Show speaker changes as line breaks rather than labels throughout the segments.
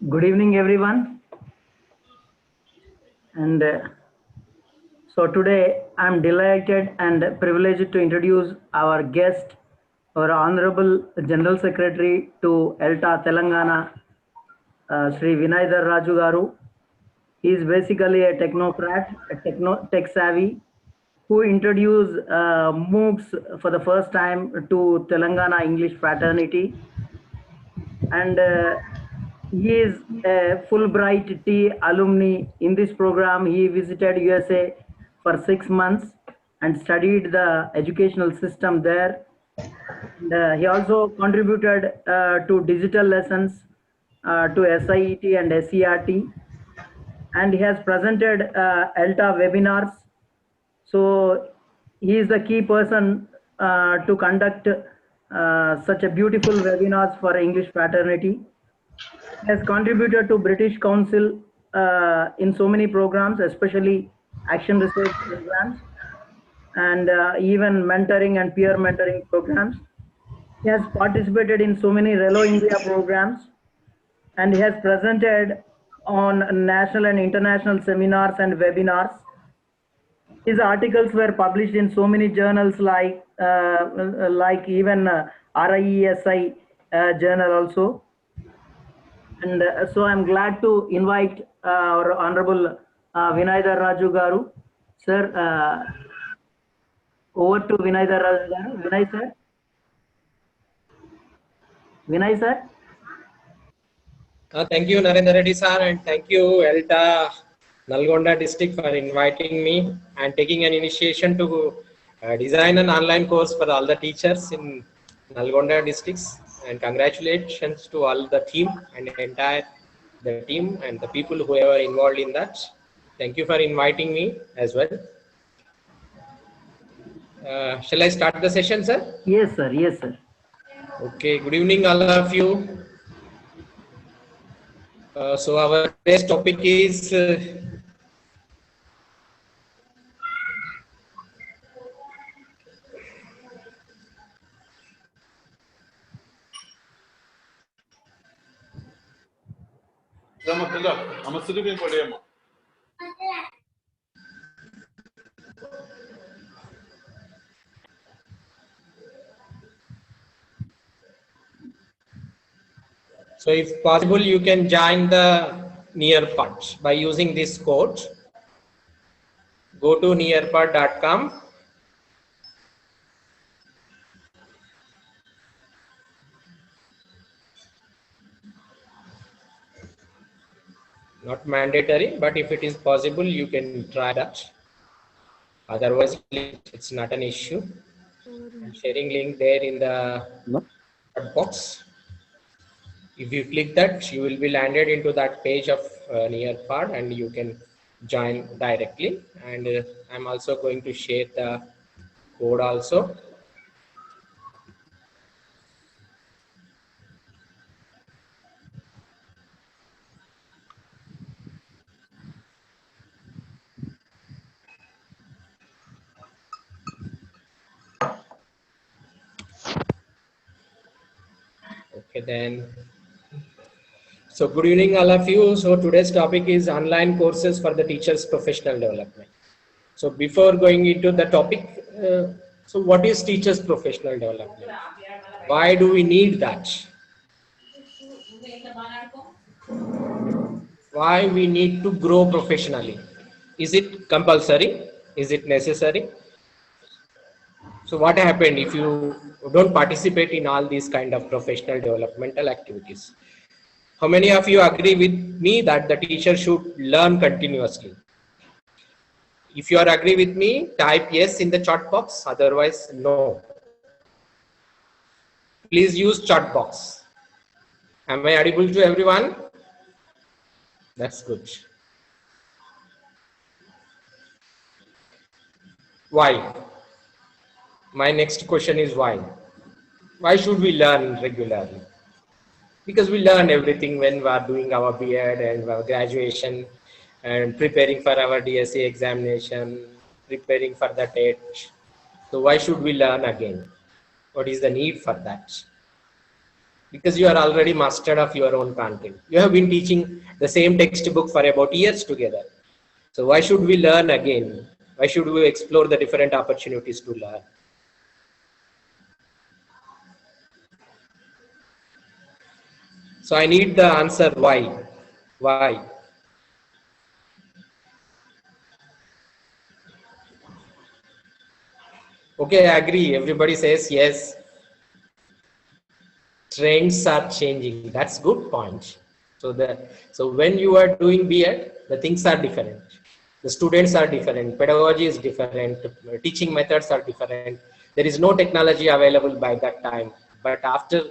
Good evening, everyone. And so today I'm delighted and privileged to introduce our guest, our Honorable General Secretary to ELTA Telangana, Sri Vinay Raju Garu. He is basically a technocrat, tech savvy, who introduced MOOCs for the first time to Telangana English fraternity. And he is a Fulbright T alumni. In this program, he visited USA for 6 months and studied the educational system there. And, he also contributed to digital lessons to SIET and SERT, and he has presented ELTA webinars. So he is the key person to conduct such a beautiful webinars for English fraternity. Has contributed to British Council in so many programs, especially action research programs, and even mentoring and peer mentoring programs. He has participated in so many Relo India programs, and he has presented on national and international seminars and webinars. His articles were published in so many journals like even RIESI journal also. And so I'm glad to invite our Honorable Vinay Raju Garu. Sir, over to Vinay Raju Garu. Vinay sir. Vinay sir.
Thank you, Narendra Reddy sir, and thank you, ELTA Nalgonda district for inviting me and taking an initiation to design an online course for all the teachers in Nalgonda districts. And congratulations to all the team and the team and the people who are involved in that. Thank you for inviting me as well. Shall I start the session, sir?
Yes, sir. Yes, sir.
Okay. Good evening, all of you. So our today's topic is so if possible, you can join the Nearpod by using this code. Go to nearpod.com. Not mandatory, but if it is possible, you can try that. Otherwise, it's not an issue. I'm sharing link there in the box. If you click that, you will be landed into that page of Nearpod and you can join directly. And I'm also going to share the code also. Okay, then. So good evening, all of you. So today's topic is online courses for the teachers' professional development. So before going into the topic, so what is teachers' professional development? Why do we need that? Why we need to grow professionally? Is it compulsory? Is it necessary? So what happened if you don't participate in all these kind of professional developmental activities? How many of you agree with me that the teacher should learn continuously? If you are agree with me, type yes in the chat box, otherwise no. Please use chat box. Am I audible to everyone? That's good. Why? My next question is why? Why should we learn regularly? Because we learn everything when we are doing our B.Ed and our graduation and preparing for our DSE examination, preparing for the TET. So why should we learn again? What is the need for that? because you are already mastered of your own content. You have been teaching the same textbook for about years together. So why should we learn again? Why should we explore the different opportunities to learn? So I need the answer why. Why? Okay, I agree. Everybody says yes. Trends are changing. That's good point. So when you are doing B.Ed, the things are different. The students are different. Pedagogy is different. Teaching methods are different. There is no technology available by that time. But after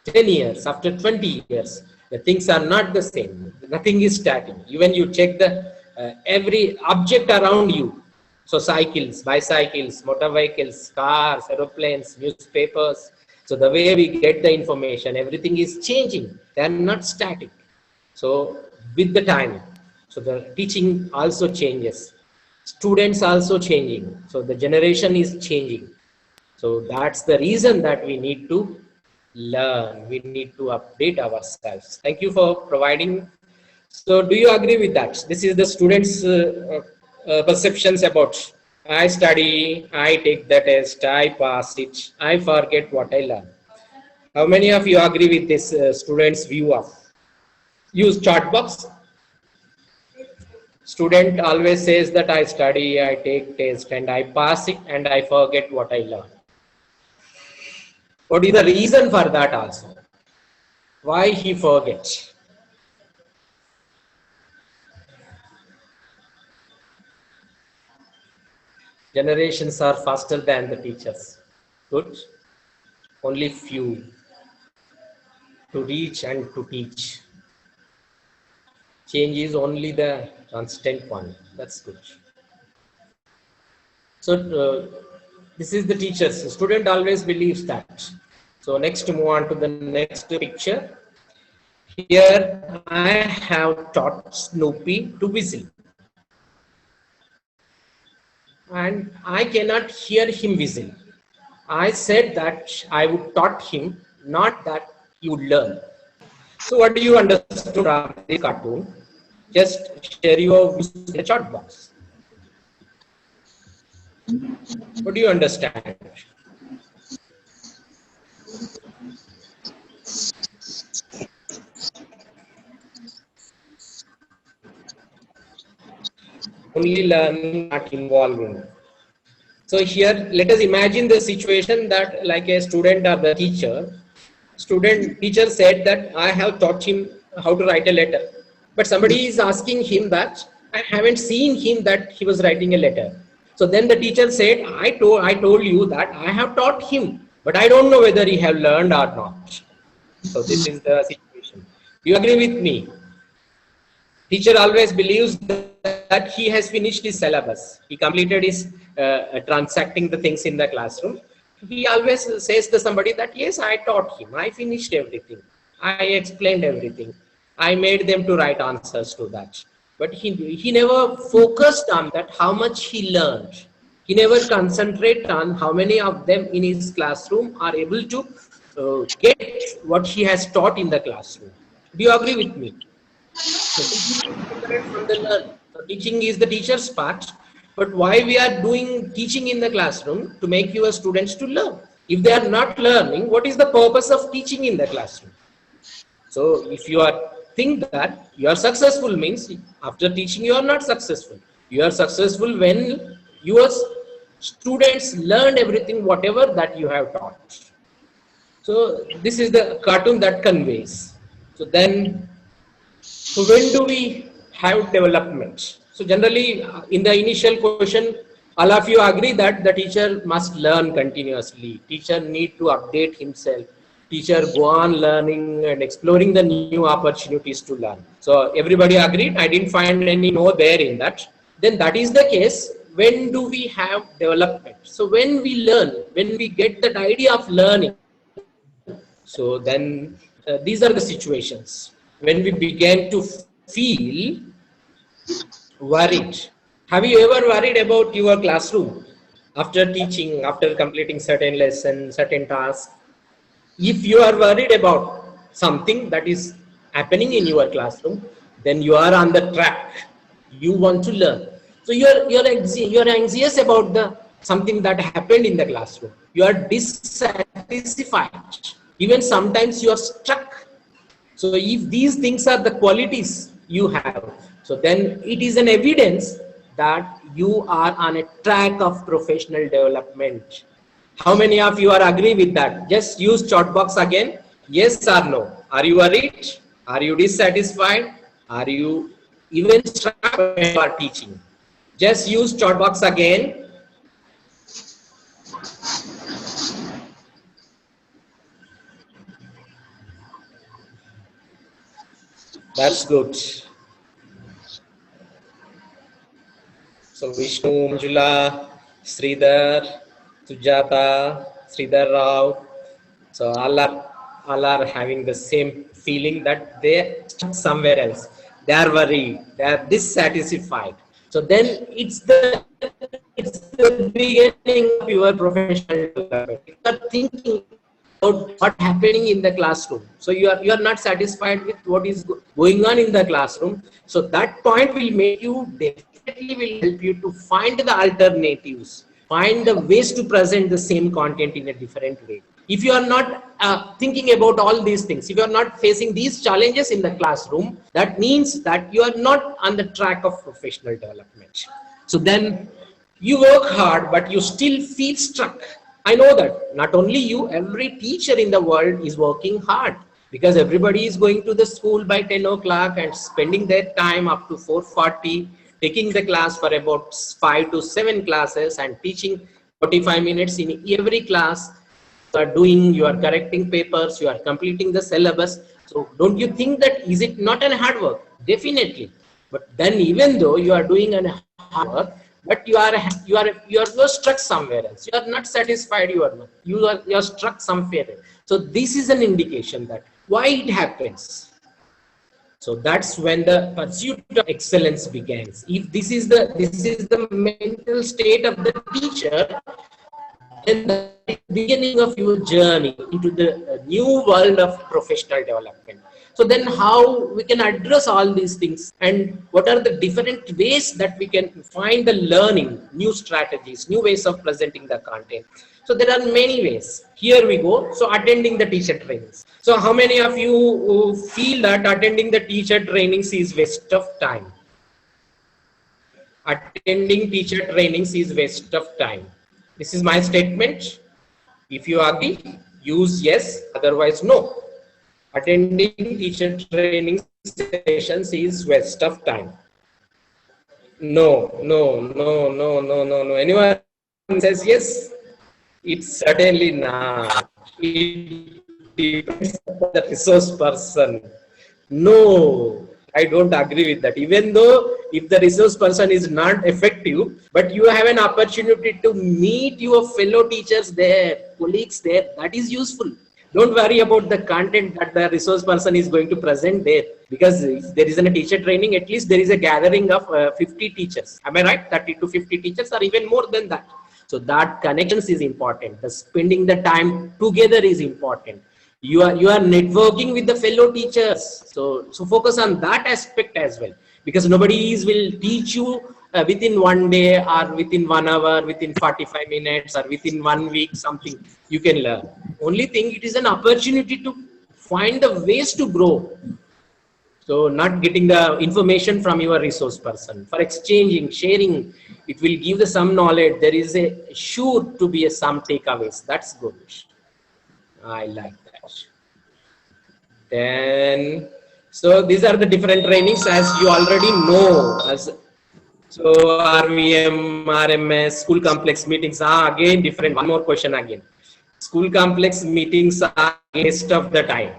10 years, after 20 years, the things are not the same. Nothing is static. Even you check the every object around you. So cycles, bicycles, motor vehicles, cars, aeroplanes, newspapers. So the way we get the information, everything is changing. They are not static. So with the time, so the teaching also changes. Students also changing. So the generation is changing. So that's the reason that we need to learn. We need to update ourselves. Thank you for providing. So do you agree with that? This is the students' perceptions about I study, I take the test, I pass it, I forget what I learn. How many of you agree with this students' view of use chat box? Student always says that I study, I take test, and I pass it, and I forget what I learn. What is the reason for that also? Why he forgets? Generations are faster than the teachers. Good. Only few to reach and to teach. Change is only the constant one. That's good. So this is the teachers. The student always believes that. So next, move on to the next picture. Here I have taught Snoopy to whistle, and I cannot hear him whistle. I said that I would taught him, not that he would learn. So what do you understand from this cartoon? Just share your views in the chat box. What do you understand? Only learning, not involving. So here, let us imagine the situation that like a student or the teacher said that I have taught him how to write a letter. But somebody is asking him that I haven't seen him that he was writing a letter. So then the teacher said, I told you that I have taught him, but I don't know whether he have learned or not. So this is the situation. Do you agree with me? Teacher always believes that he has finished his syllabus. He completed his transacting the things in the classroom. He always says to somebody that, yes, I taught him. I finished everything. I explained everything. I made them to write answers to that. But he never focused on that, how much he learned. He never concentrated on how many of them in his classroom are able to get what he has taught in the classroom. Do you agree with me? So teaching is different from the learn. So teaching is the teacher's part, but why we are doing teaching in the classroom? To make your students to learn. If they are not learning, what is the purpose of teaching in the classroom? So if you are think that you are successful means after teaching you are not successful. You are successful when your students learned everything whatever that you have taught. So this is the cartoon that conveys. So then, so when do we have development? So generally in the initial question, all of you agree that the teacher must learn continuously. Teacher need to update himself. Teacher go on learning and exploring the new opportunities to learn. So everybody agreed. I didn't find any no there in that. Then that is the case. When do we have development? So when we learn, when we get that idea of learning, so then these are the situations when we began to feel worried. Have you ever worried about your classroom after teaching, after completing certain lessons, certain tasks? If you are worried about something that is happening in your classroom, then you are on the track. You want to learn. So you're anxious about the something that happened in the classroom. You are dissatisfied. Even sometimes you are stuck. So if these things are the qualities you have, so then it is an evidence that you are on a track of professional development. How many of you are agree with that? Just use chat box again. Yes or no? Are you worried? Are you dissatisfied? Are you even struck when you are teaching? Just use chat box again. That's good. So Vishnu, Manjula, Sridhar, Sujata, Sridhar Rao. So all are having the same feeling that they stuck somewhere else. They are worried. They are dissatisfied. So then it's the beginning of your professional development. You are thinking about what happening in the classroom. So you are not satisfied with what is going on in the classroom. So that point will make you definitely will help you to find the alternatives, find the ways to present the same content in a different way. If you are not thinking about all these things, if you are not facing these challenges in the classroom, that means that you are not on the track of professional development. So then you work hard, but you still feel stuck. I know that not only you, every teacher in the world is working hard, because everybody is going to the school by 10 o'clock and spending their time up to 4:40, taking the class for about 5 to 7 classes and teaching 45 minutes in every class. You are doing, you are correcting papers, you are completing the syllabus. So don't you think that is it not an hard work? Definitely. But then even though you are doing an hard work, but you are stuck somewhere else. You are not satisfied. You are stuck somewhere else. So this is an indication that why it happens. So that's when the pursuit of excellence begins. If this is the mental state of the teacher, then the beginning of your journey into the new world of professional development. So then how we can address all these things, and what are the different ways that we can find the learning, new strategies, new ways of presenting the content. So there are many ways. Here we go. So attending the teacher trainings. So how many of you feel that attending the teacher trainings is waste of time? Attending teacher trainings is waste of time. This is my statement. If you agree, use yes, otherwise no. Attending teacher training sessions is waste of time. No, no, no, no, no, no, no. Anyone says yes? It's certainly not. It depends on the resource person. No, I don't agree with that. Even though if the resource person is not effective, but you have an opportunity to meet your fellow teachers there, colleagues there, that is useful. Don't worry about the content that the resource person is going to present there, because if there is a teacher training, at least there is a gathering of 50 teachers. Am I right? 30 to 50 teachers, or even more than that. So that connections is important. The spending the time together is important. You are networking with the fellow teachers. So focus on that aspect as well, because nobody will teach you within one day or within 1 hour, within 45 minutes or within 1 week, something you can learn. Only thing, it is an opportunity to find the ways to grow. So not getting the information from your resource person, for exchanging, sharing, it will give the some knowledge. There is a sure to be a some takeaways. That's good. I like that. Then, so these are the different trainings, as you already know. So RVM, RMS, school complex meetings are again different. One more question again. School complex meetings are waste of the time.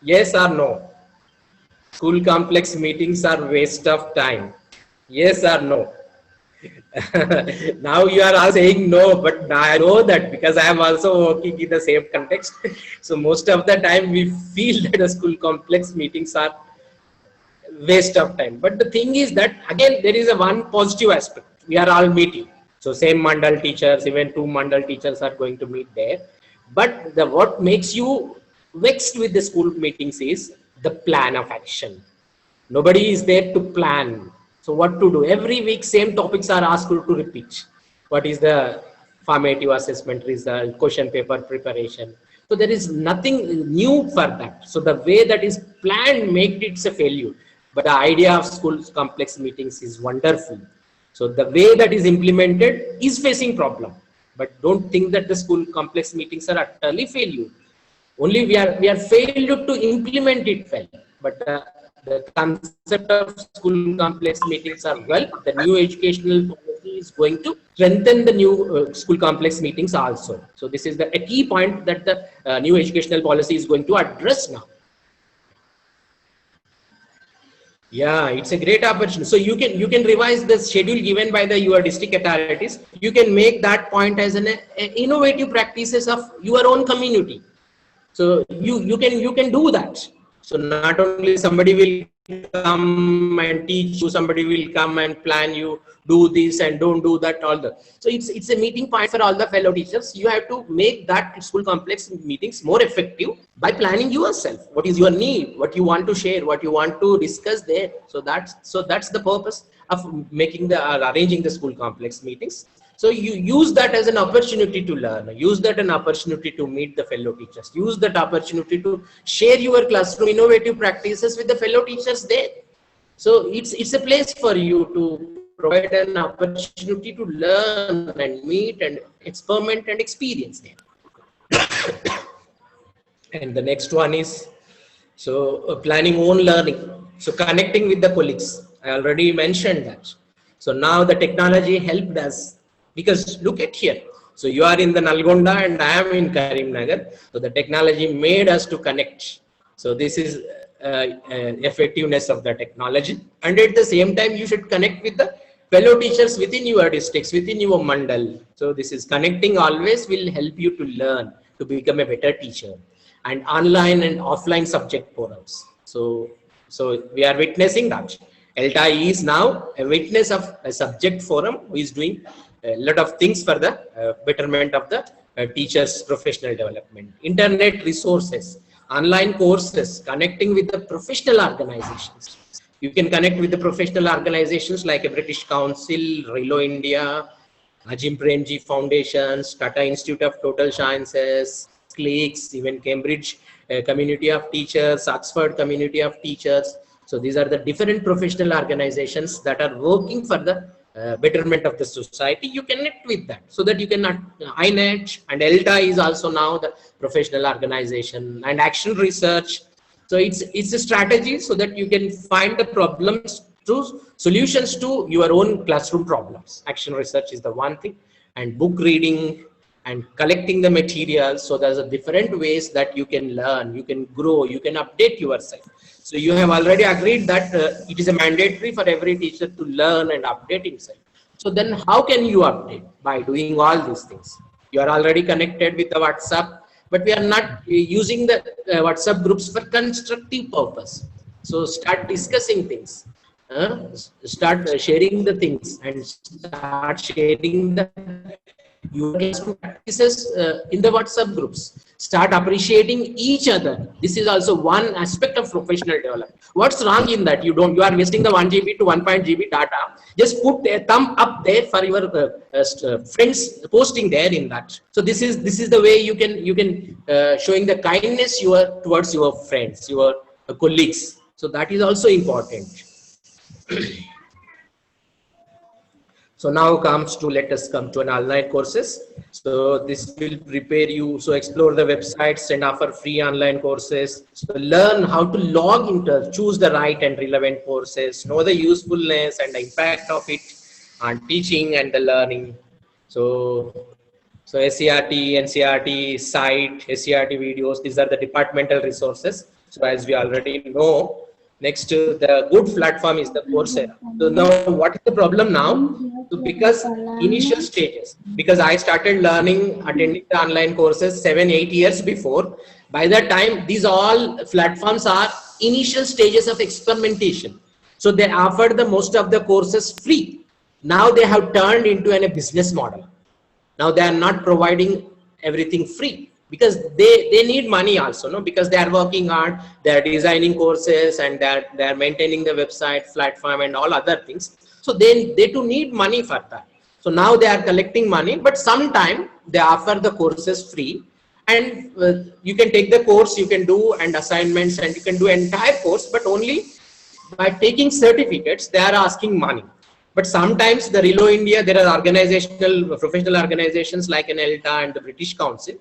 Yes or no? School complex meetings are waste of time. Yes or no? Now you are all saying no, but I know that because I am also working in the same context. So most of the time we feel that the school complex meetings are waste of time. But the thing is that again there is a one positive aspect. We are all meeting. So same mandal teachers, even 2 mandal teachers are going to meet there. But what makes you vexed with the school meetings is the plan of action. Nobody is there to plan. So what to do? Every week, same topics are asked to repeat. What is the formative assessment result, question paper preparation? So there is nothing new for that. So the way that is planned make it a failure. But the idea of school complex meetings is wonderful. So the way that is implemented is facing problem. But don't think that the school complex meetings are utterly failure. Only we are failed to implement it well. But the concept of school complex meetings are well. The new educational policy is going to strengthen the new school complex meetings also. So this is a key point that the new educational policy is going to address now. Yeah, it's a great opportunity. So you can revise the schedule given by your district authorities. You can make that point as an innovative practices of your own community. So you can do that. So not only somebody will come and teach you, somebody will come and plan you, do this and don't do that, all the. So it's a meeting point for all the fellow teachers. You have to make that school complex meetings more effective by planning yourself. What is your need? What you want to share? What you want to discuss there? So that's the purpose of making arranging the school complex meetings. So you use that as an opportunity to learn, use that an opportunity to meet the fellow teachers, use that opportunity to share your classroom innovative practices with the fellow teachers there. So it's a place for you to provide an opportunity to learn and meet and experiment and experience there. And the next one is, so planning own learning. So connecting with the colleagues. I already mentioned that. So now the technology helped us. Because look at here, so you are in the Nalgonda and I am in Karimnagar. So the technology made us to connect. So this is effectiveness of the technology. And at the same time, you should connect with the fellow teachers within your districts, within your mandal. So this is connecting always will help you to learn, to become a better teacher. And online and offline subject forums. So we are witnessing that. ELTA is now a witness of a subject forum who is doing a lot of things for the betterment of the teachers' professional development. Internet resources, online courses, connecting with the professional organizations. You can connect with the professional organizations like a British Council, Relo India, Ajim Premji Foundations, Tata Institute of Total Sciences, CLICS, even Cambridge Community of Teachers, Oxford Community of Teachers. So these are the different professional organizations that are working for the betterment of the society. You connect with that so that you can INET and ELTA is also now the professional organization, and Action Research. So it's a strategy so that you can find the problems to solutions to your own classroom problems. Action Research is the one thing, and book reading and collecting the materials. So there's a different ways that you can learn, you can grow, you can update yourself. So you have already agreed that it is a mandatory for every teacher to learn and update himself. So then how can you update? By doing all these things. You are already connected with the WhatsApp, but we are not using the WhatsApp groups for constructive purpose. So start discussing things, start sharing the things, and start sharing the your practices in the WhatsApp groups. Start appreciating each other. This is also one aspect of professional development. What's wrong in that? You are wasting the 1 GB to 1.0 GB data. Just put a thumb up there for your friends posting there in that. So this is the way you can showing the kindness towards your friends, your colleagues. So that is also important. So now let us come to an online courses. So this will prepare you. So explore the websites and offer free online courses. So learn how to log into, choose the right and relevant courses, know the usefulness and the impact of it on teaching and the learning. So SCRT, NCRT, site, SCRT videos, these are the departmental resources. So as we already know, next to the good platform is the Coursera. So now what is the problem now? So because initial stages, because I started attending the online courses 7-8 years before, by that time, these all platforms are initial stages of experimentation. So they offered the most of the courses free. Now they have turned into a business model. Now they are not providing everything free. because they need money also, no, because they are working hard, they are designing courses, and they are maintaining the website platform and all other things. So they too need money for that. So now they are collecting money, but sometime they offer the courses free, and you can take the course, you can do and assignments, and you can do entire course, but only by taking certificates they are asking money. But sometimes the Relo India, there are organizational, professional organizations like an ELTA and the British Council,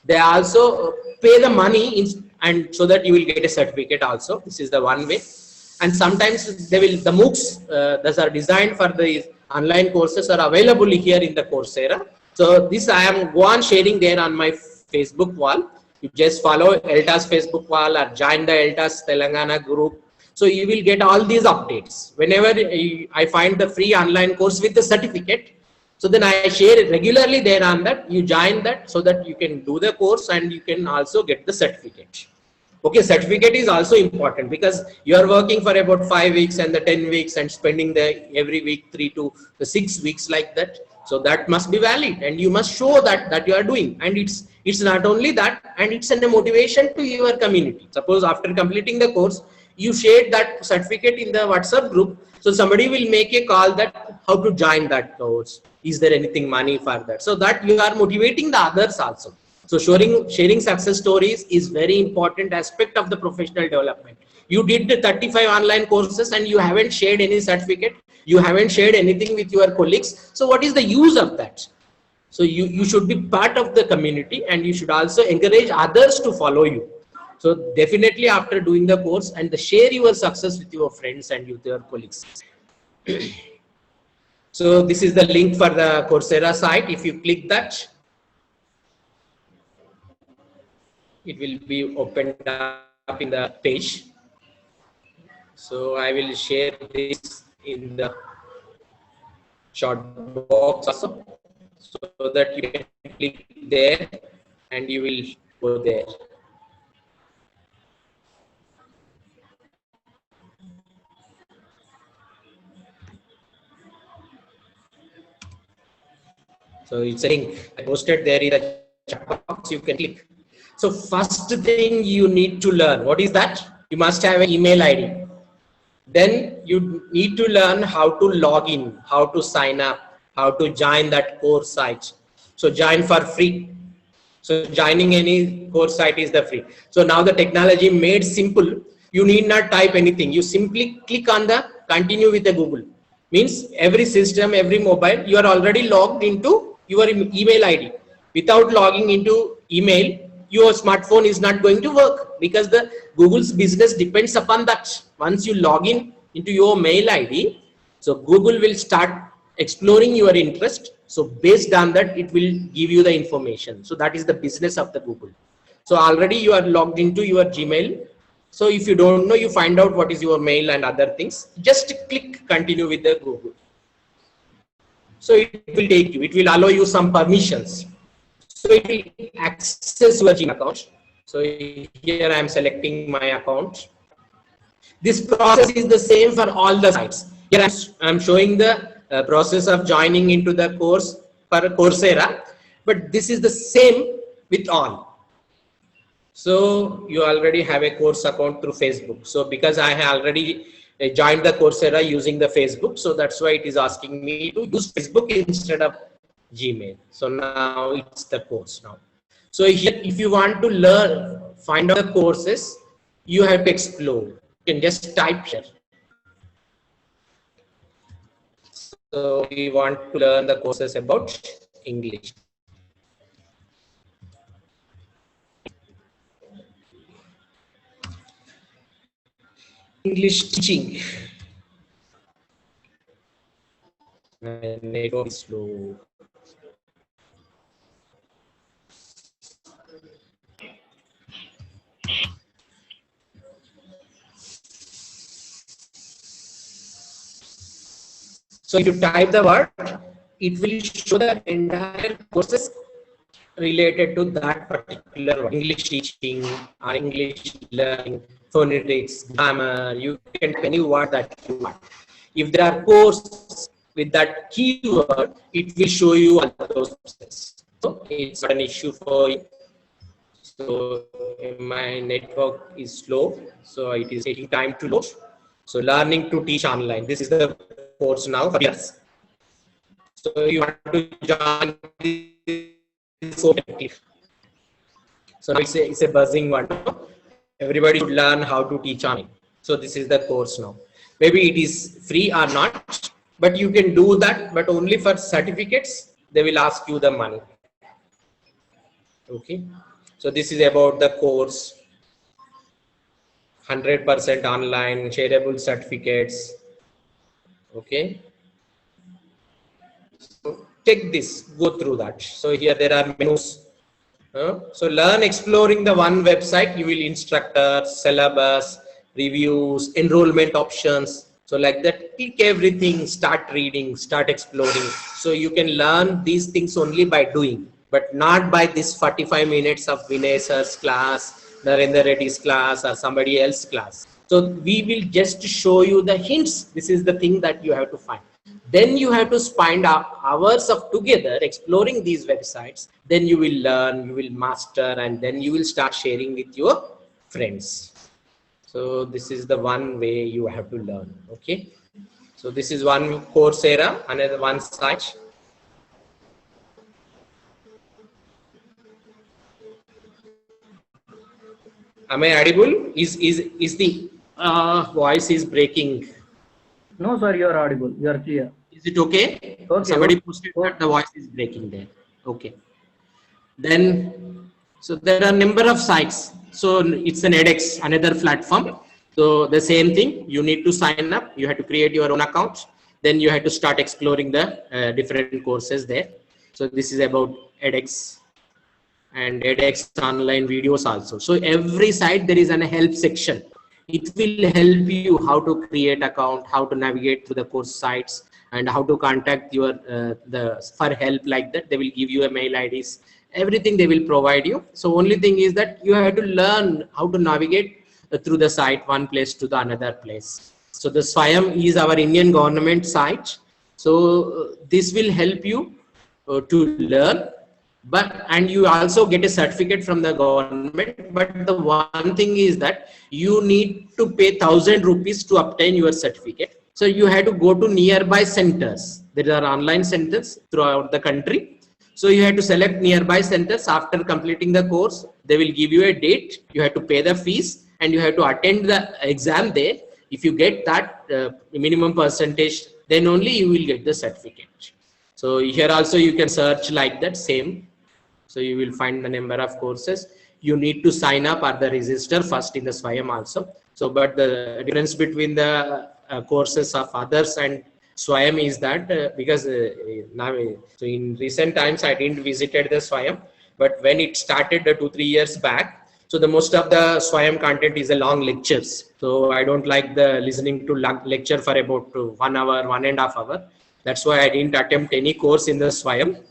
they also pay the money and so that you will get a certificate also. This is the one way. And sometimes they will, the MOOCs that are designed for the online courses are available here in the Coursera. So this I am go on sharing there on my Facebook wall. You just follow ELTA's Facebook wall or join the ELTA's Telangana group. So you will get all these updates. Whenever I find the free online course with the certificate, so then I share it regularly there on that. You join that so that you can do the course and you can also get the certificate. Okay, certificate is also important because you are working for about 5 weeks and the 10 weeks and spending the every week 3 to 6 weeks like that. So that must be valid, and you must show that you are doing. And it's not only that, and it's a motivation to your community. Suppose after completing the course, you shared that certificate in the WhatsApp group, so somebody will make a call that how to join that course. Is there anything money for that? So that you are motivating the others also. So sharing success stories is very important aspect of the professional development. You did the 35 online courses and you haven't shared any certificate, you haven't shared anything with your colleagues. So what is the use of that? So you should be part of the community, and you should also encourage others to follow you. So definitely after doing the course, and share your success with your friends and with your colleagues. So this is the link for the Coursera site. If you click that, it will be opened up in the page. So I will share this in the short box also, so that you can click there and you will go there. So it's saying I posted there in the chat box, you can click. So first thing you need to learn, what is that? You must have an email ID. Then you need to learn how to log in, how to sign up, how to join that course site. So join for free. So joining any course site is the free. So now the technology made simple. You need not type anything. You simply click on the continue with the Google. Means every system, every mobile, you are already logged into your email ID. Without logging into email, your smartphone is not going to work, because the Google's business depends upon that. Once you log in into your mail ID, so Google will start exploring your interest. So based on that, it will give you the information. So that is the business of the Google. So already you are logged into your Gmail. So if you don't know, you find out what is your mail and other things, just click continue with the Google. So it will take you, it will allow you some permissions. So it will access your Gmail account. So here I am selecting my account. This process is the same for all the sites. Here I am showing the process of joining into the course for Coursera, but this is the same with all. So you already have a course account through Facebook. So because I have already joined the Coursera using the Facebook, so that's why it is asking me to use Facebook instead of Gmail. So now it's the course now. So here, if you want to learn, find out the courses, you have to explore. You can just type here. So we want to learn the courses about English. English teaching. And it goes slow. So if you type the word, it will show the entire courses related to that particular word. English teaching or English learning, phonetics, grammar, you can pick any word that you want. If there are courses with that keyword, it will show you all those courses. So it's not an issue for you. So my network is slow, so it is taking time to load. So learning to teach online. This is the course now for years. So you want to join this click. So now it's a buzzing one. Everybody should learn how to teach online. So this is the course now. Maybe it is free or not, but you can do that, but only for certificates. They will ask you the money. Okay. So this is about the course. 100% online, shareable certificates. Okay. So take this, go through that. So here there are menus. So learn exploring the one website. You will instructor, syllabus, reviews, enrollment options. So like that, click everything, start reading, start exploring. So you can learn these things only by doing, but not by this 45 minutes of Vinay sir's class, Narendra Reddy's class, or somebody else's class. So we will just show you the hints. This is the thing that you have to find. Then you have to spend hours of together exploring these websites. Then you will learn, you will master, and then you will start sharing with your friends. So this is the one way you have to learn. Okay. So this is one Coursera, another one site. Am I audible? Is the voice is breaking?
No, sir, you are audible. You are clear.
Is it okay?
Okay.
Somebody posted that the voice is breaking there. Okay. Then, so there are number of sites. So it's an edX, another platform. So the same thing, you need to sign up. You have to create your own account. Then you have to start exploring the different courses there. So this is about edX and edX online videos also. So every site there is an help section. It will help you how to create account, how to navigate through the course sites, and how to contact your for help like that. They will give you a mail IDs. Everything they will provide you. So only thing is that you have to learn how to navigate through the site one place to the another place. So the Swayam is our Indian government site. So this will help you to learn, but and you also get a certificate from the government. But the one thing is that you need to pay 1,000 rupees to obtain your certificate. So you have to go to nearby centers. There are online centers throughout the country. So you have to select nearby centers. After completing the course, they will give you a date. You have to pay the fees and you have to attend the exam there. If you get that minimum percentage, then only you will get the certificate. So here also you can search like that same. So you will find the number of courses. You need to sign up or the register first in the Swayam also. So, but the difference between the courses of others and Swayam is that because now, so in recent times I didn't visited the Swayam, but when it started 2-3 years back, so the most of the Swayam content is a long lectures. So I don't like the listening to lecture for about 1 hour, 1.5 hours. That's why I didn't attempt any course in the Swayam.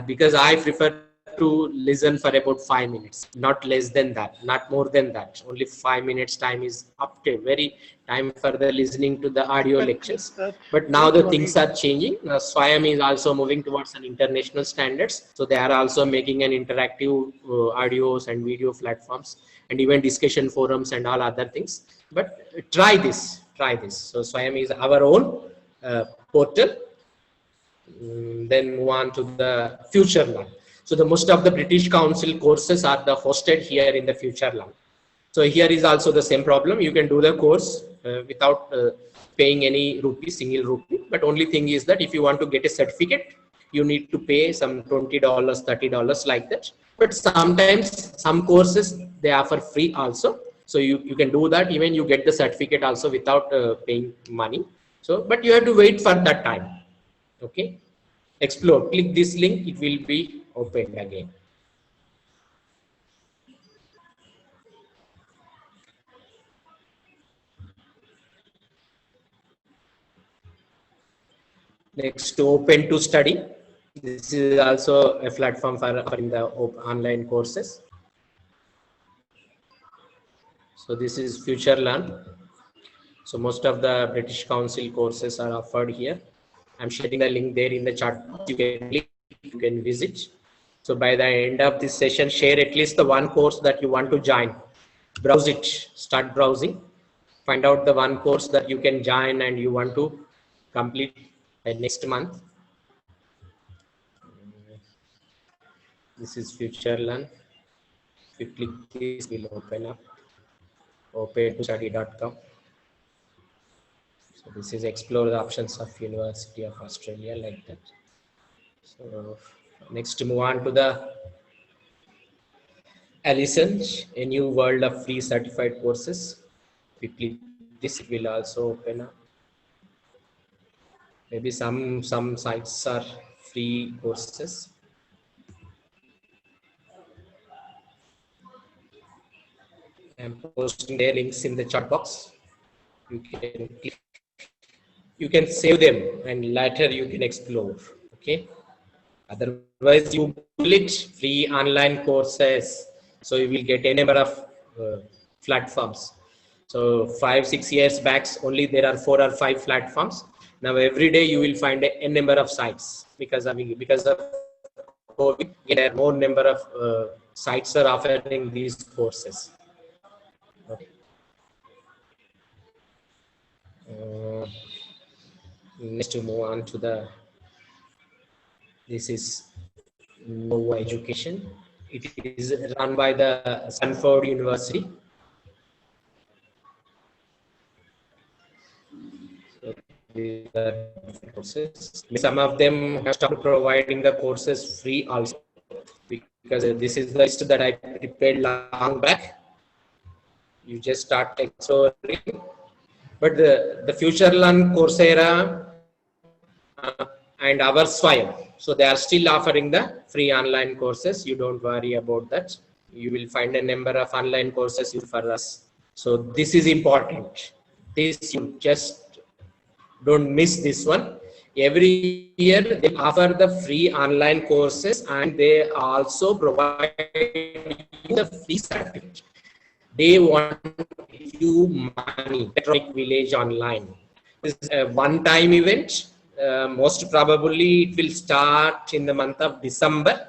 Because I prefer to listen for about 5 minutes, not less than that, not more than that. Only 5 minutes time is up to very time for the listening to the audio lectures. But now the things are changing. Swayam is also moving towards an international standards. So they are also making an interactive audios and video platforms and even discussion forums and all other things. But try this. So Swayam is our own portal. Then move on to the FutureLearn. So the most of the British Council courses are hosted here in the FutureLearn. So here is also the same problem. You can do the course without paying any rupee, single rupee. But only thing is that if you want to get a certificate, you need to pay some $20, $30 like that. But sometimes some courses they offer free also. So you can do that. Even you get the certificate also without paying money. So, but you have to wait for that time. Okay. Explore. Click this link. It will be opened again. Next, Open to Study. This is also a platform for offering the online courses. So this is FutureLearn. So most of the British Council courses are offered here. I'm sharing the link there in the chat. You can click, you can visit. So by the end of this session, share at least the one course that you want to join. Browse it, start browsing, find out the one course that you can join and you want to complete by next month. This is FutureLearn. If you click this, will open up open2study.com. So this is explore the options of University of Australia, like that. So next, move on to the Allison, a new world of free certified courses. If you click this, it will also open up. Maybe some sites are free courses. I'm posting their links in the chat box. You can save them and later you can explore. Okay. Otherwise, you Google it, free online courses. So you will get a number of platforms. So 5-6 years back, only there are 4 or 5 platforms. Now every day you will find a number of sites because of COVID. There are more number of sites are offering these courses. Okay. Next, to move on to the. This is Novo Education. It is run by the Stanford University. So these are different courses. Some of them have started providing the courses free also, because this is the list that I prepared long back. You just start exploring. But the FutureLearn, Coursera, and our Swayam. So they are still offering the free online courses. You don't worry about that. You will find a number of online courses for us. So this is important. This, you just don't miss this one. Every year they offer the free online courses and they also provide you the free certificate. They want you money. Electronic Village Online. This is a one-time event. Most probably it will start in the month of December,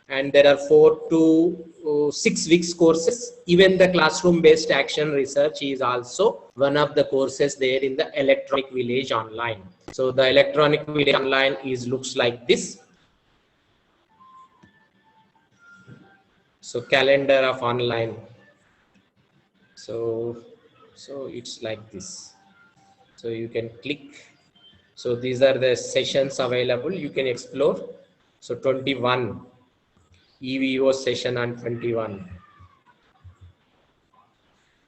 and there are 4 to 6 weeks courses. Even the classroom based action research is also one of the courses there in the Electronic Village Online. So the Electronic Village Online looks like this. So calendar of online. So it's like this. So you can click. So these are the sessions available. You can explore. So 21 EVO session on 21.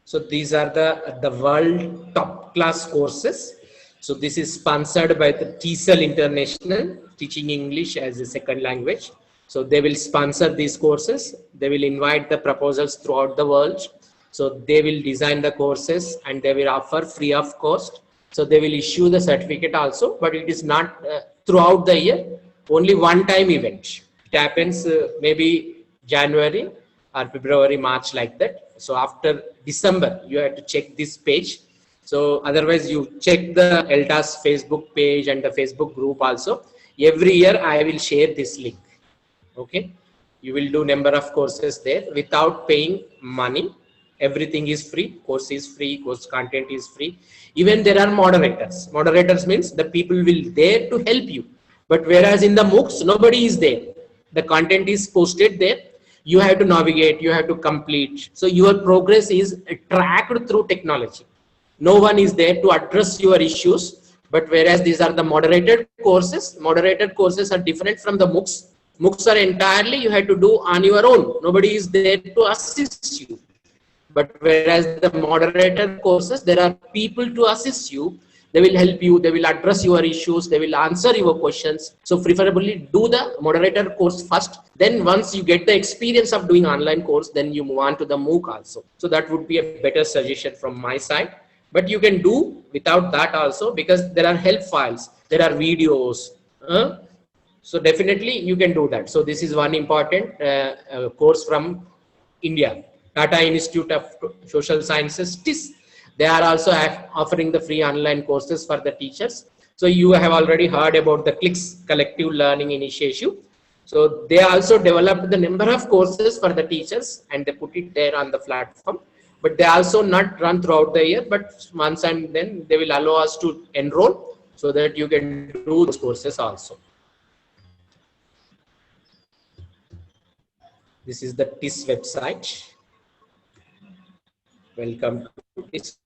So these are the world top class courses. So this is sponsored by the TESOL International, Teaching English as a Second Language. So they will sponsor these courses. They will invite the proposals throughout the world. So they will design the courses and they will offer free of cost. So they will issue the certificate also, but it is not throughout the year, only one time event. It happens maybe January or February, March, like that. So after December, you have to check this page. So otherwise you check the ELTA's Facebook page and the Facebook group also. Every year I will share this link. Okay. You will do number of courses there without paying money. Everything is free, course is free, course content is free. Even there are moderators. Moderators means the people will there to help you. But whereas in the MOOCs, nobody is there. The content is posted there. You have to navigate, you have to complete. So your progress is tracked through technology. No one is there to address your issues. But whereas these are the moderated courses are different from the MOOCs. MOOCs are entirely you have to do on your own. Nobody is there to assist you. But whereas the moderator courses, there are people to assist you. They will help you. They will address your issues. They will answer your questions. So preferably do the moderator course first. Then once you get the experience of doing online course, then you move on to the MOOC also. So that would be a better suggestion from my side. But you can do without that also, because there are help files. There are videos. So definitely you can do that. So this is one important course from India. Tata Institute of Social Sciences, TIS. They are also offering the free online courses for the teachers. So you have already heard about the CLICS Collective Learning Initiative. So they also developed the number of courses for the teachers and they put it there on the platform. But they also not run throughout the year, but once and then they will allow us to enroll so that you can do those courses also. This is the TIS website. Welcome to TIS.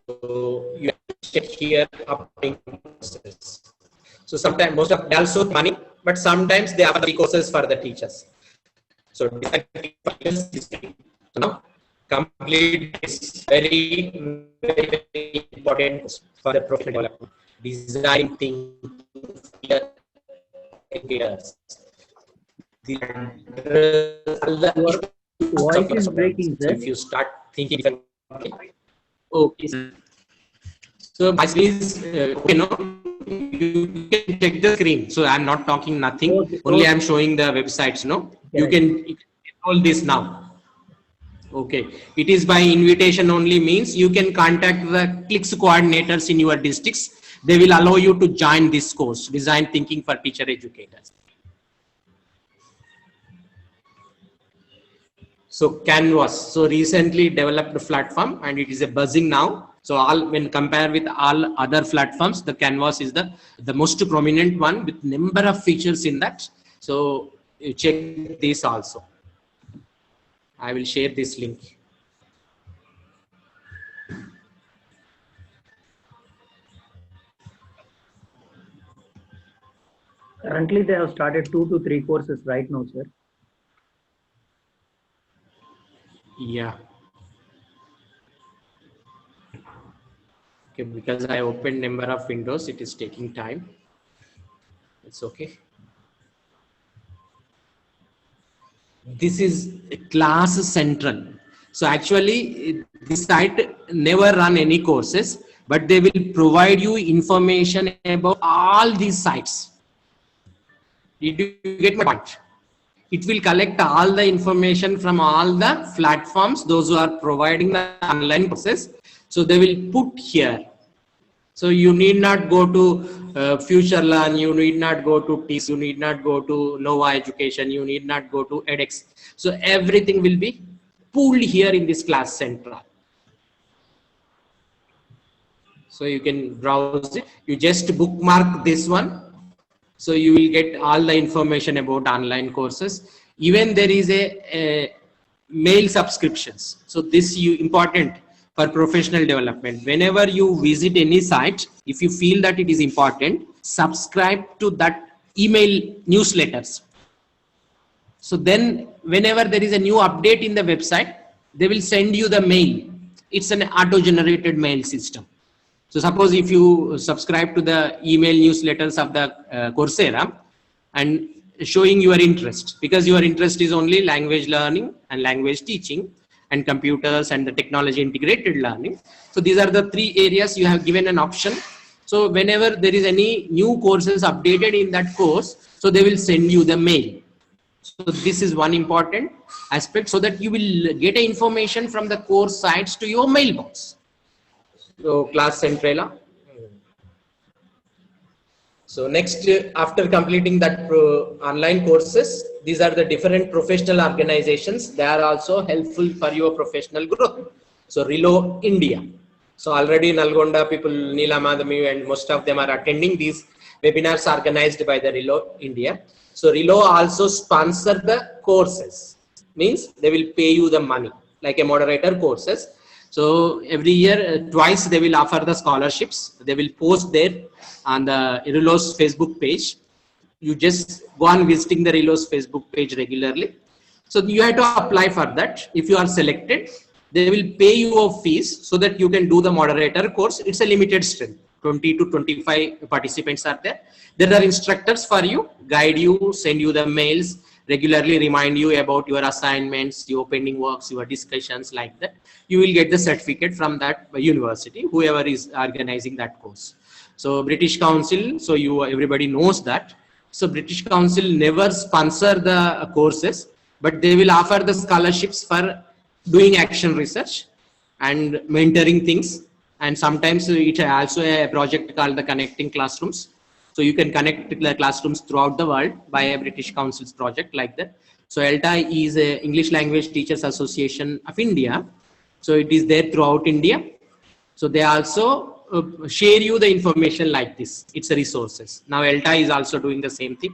So you check here upcoming courses. So sometimes most of they also money, but sometimes they have free courses for the teachers. So now complete is very, very important for the professional development. Design thinking, ideas.
Your voice is breaking,
So
sir.
if you start thinking differently, okay. So my screen is okay, no? You can check the screen. So I'm not talking nothing.
Okay,
Only
okay.
I'm showing the websites. No, you
Correct.
can all this now. Okay, it is by invitation only, means you can contact the CLIX coordinators in your districts. They will allow you to join this course, Design Thinking for Teacher Educators. So Canvas, so recently developed platform and it is a buzzing now. So all, when compared with all other platforms, the Canvas is the most prominent one with number of features in that. So you check this also. I will share this link.
Currently, they have started 2 to 3 courses right now, sir.
Yeah. Okay, because I opened number of windows, it is taking time. It's okay. This is Class Central. So actually this site never run any courses, but they will provide you information about all these sites. Did you get my point? It will collect all the information from all the platforms, those who are providing the online courses. So they will put here. So you need not go to FutureLearn, you need not go to TIS, you need not go to Nova Education, you need not go to edX. So everything will be pooled here in this Class Central. So you can browse it. You just bookmark this one. So you will get all the information about online courses. Even there is a mail subscriptions. So this you important for professional development. Whenever you visit any site, if you feel that it is important, subscribe to that email newsletters. So then whenever there is a new update in the website, they will send you the mail. It's an auto-generated mail system. So suppose if you subscribe to the email newsletters of the Coursera and showing your interest, because your interest is only language learning and language teaching and computers and the technology integrated learning. So these are the 3 areas you have given an option. So whenever there is any new courses updated in that course, so they will send you the mail. So this is one important aspect, so that you will get information from the course sites to your mailbox. So Class Centrala. So next, after completing that online courses, these are the different professional organizations. They are also helpful for your professional growth. So Relo India. So already Nalgonda people, Neela Madhami and most of them are attending these webinars organized by the Relo India. So Relo also sponsor the courses. Means they will pay you the money like a moderator courses. So every year, twice they will offer the scholarships. They will post there on the Relo's Facebook page. You just go on visiting the Relo's Facebook page regularly. So you have to apply for that. If you are selected, they will pay you a fees so that you can do the moderator course. It's a limited strength. 20 to 25 participants are there. There are instructors for you, guide you, send you the mails, regularly remind you about your assignments, your pending works, your discussions, like that. You will get the certificate from that university, whoever is organizing that course. So British Council, so everybody knows that. So British Council never sponsor the courses, but they will offer the scholarships for doing action research and mentoring things. And sometimes it's also a project called the Connecting Classrooms. So you can connect the classrooms throughout the world by a British Council's project like that. So ELTA is a English Language Teachers Association of India. So it is there throughout India. So they also share you the information like this. It's a resources. Now ELTA is also doing the same thing.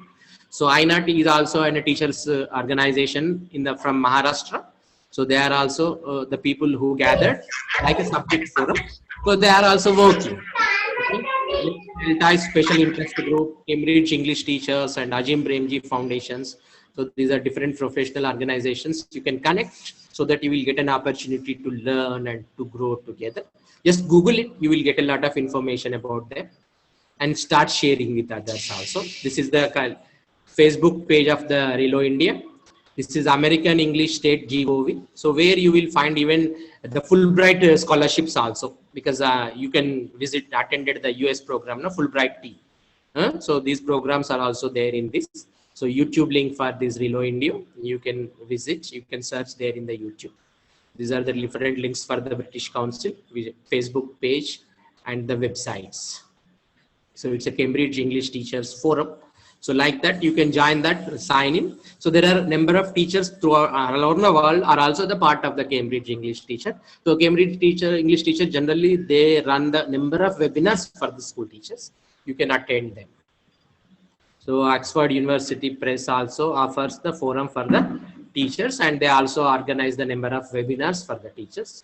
So INAT is also a teachers organization from Maharashtra. So they are also the people who gathered like a subject forum. So they are also working. Okay. ELTA is special interest group, Cambridge English Teachers and Ajim Premji Foundations. So these are different professional organizations. You can connect so that you will get an opportunity to learn and to grow together. Just Google it. You will get a lot of information about them and start sharing with others also. This is the Facebook page of the Relo India. This is American English State GOV. So where you will find even the Fulbright scholarships also, because you can attended the US program, no Fulbright T. So these programs are also there in this. So YouTube link for this Relo India, you can visit, you can search there in the YouTube. These are the different links for the British Council, Facebook page and the websites. So it's a Cambridge English Teachers Forum. So like that, you can join that, sign in. So there are a number of teachers throughout around the world are also the part of the Cambridge English Teacher. So Cambridge English Teacher, generally they run the number of webinars for the school teachers. You can attend them. So Oxford University Press also offers the forum for the teachers, and they also organize the number of webinars for the teachers.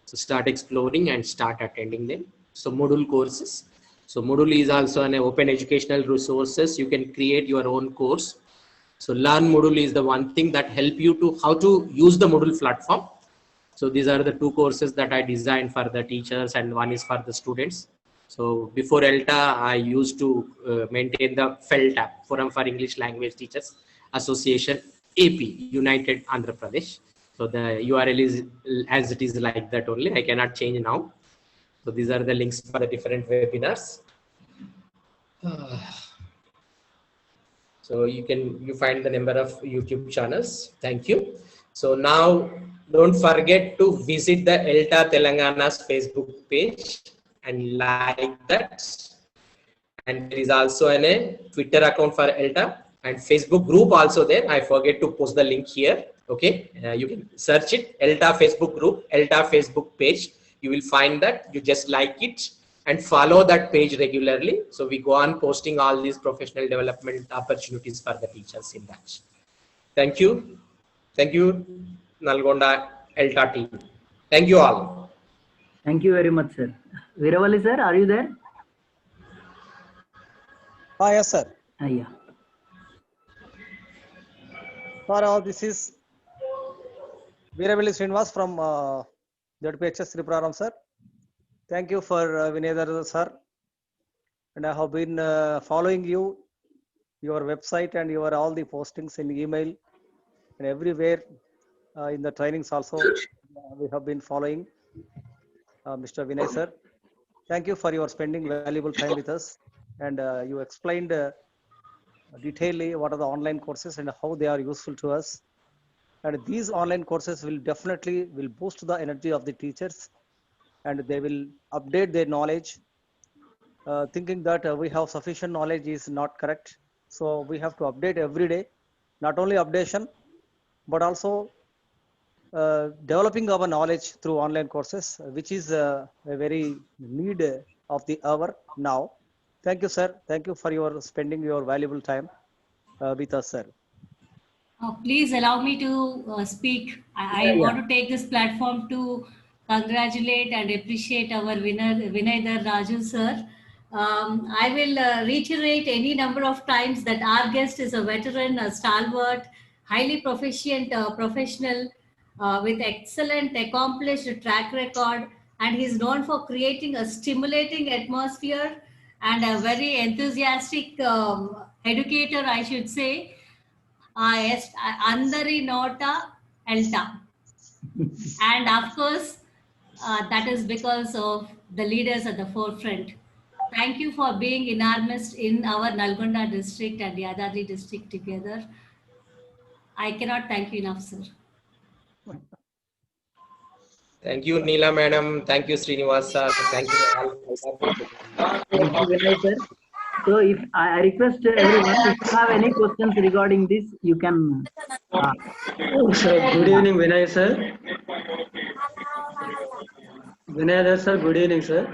So start exploring and start attending them. So Moodle courses. So Moodle is also an open educational resources. You can create your own course. So Learn Moodle is the one thing that help you to how to use the Moodle platform. So these are the two courses that I designed for the teachers, and one is for the students. So before ELTA, I used to maintain the FELT app, Forum for English Language Teachers Association, AP, United Andhra Pradesh. So the URL is as it is like that only. I cannot change now. So these are the links for the different webinars. So you find the number of YouTube channels. Thank you. So now don't forget to visit the ELTA Telangana's Facebook page and like that. And there is also a Twitter account for ELTA and Facebook group also there. I forget to post the link here. Okay, you can search it, ELTA Facebook group, ELTA Facebook page. You will find that. You just like it and follow that page regularly. So we go on posting all these professional development opportunities for the teachers in that. Thank you. Thank you, Nalgonda ELTA team. Thank you all.
Thank you very much, sir. Veeravalli sir, are you there?
Yes, sir.
Yeah.
Sir, this is Veeravalli Srinivas from ZPHS Tripuram, sir. Thank you for Vinedar, sir. And I have been following your website and your all the postings in email and everywhere in the trainings also. We have been following Mr. Vinay, sir. Thank you for your spending valuable time with us. And you explained detailedly what are the online courses and how they are useful to us. And these online courses will definitely boost the energy of the teachers, and they will update their knowledge. Thinking that we have sufficient knowledge is not correct. So we have to update every day, not only updation, but also developing our knowledge through online courses, which is a very need of the hour now. Thank you, sir. Thank you for your spending your valuable time with us, sir.
Please allow me to speak. I want to take this platform to congratulate and appreciate our winner, Vinay Raju sir. I will reiterate any number of times that our guest is a veteran, a stalwart, highly proficient professional with excellent accomplished track record, and he's known for creating a stimulating atmosphere and a very enthusiastic educator, I should say. Yes, Andari Nota Elta. And of course, that is because of the leaders at the forefront. Thank you for being enormous in our Nalgonda district and Yadadri district together. I cannot thank you enough, sir.
Thank you, Neela madam. Thank you, Srinivas sir. Thank you all.
Thank you, Vinay sir. So if I request everyone, if you have any questions regarding this, you can.
Sir, good evening, Vinay sir. Vinay sir, good evening, sir.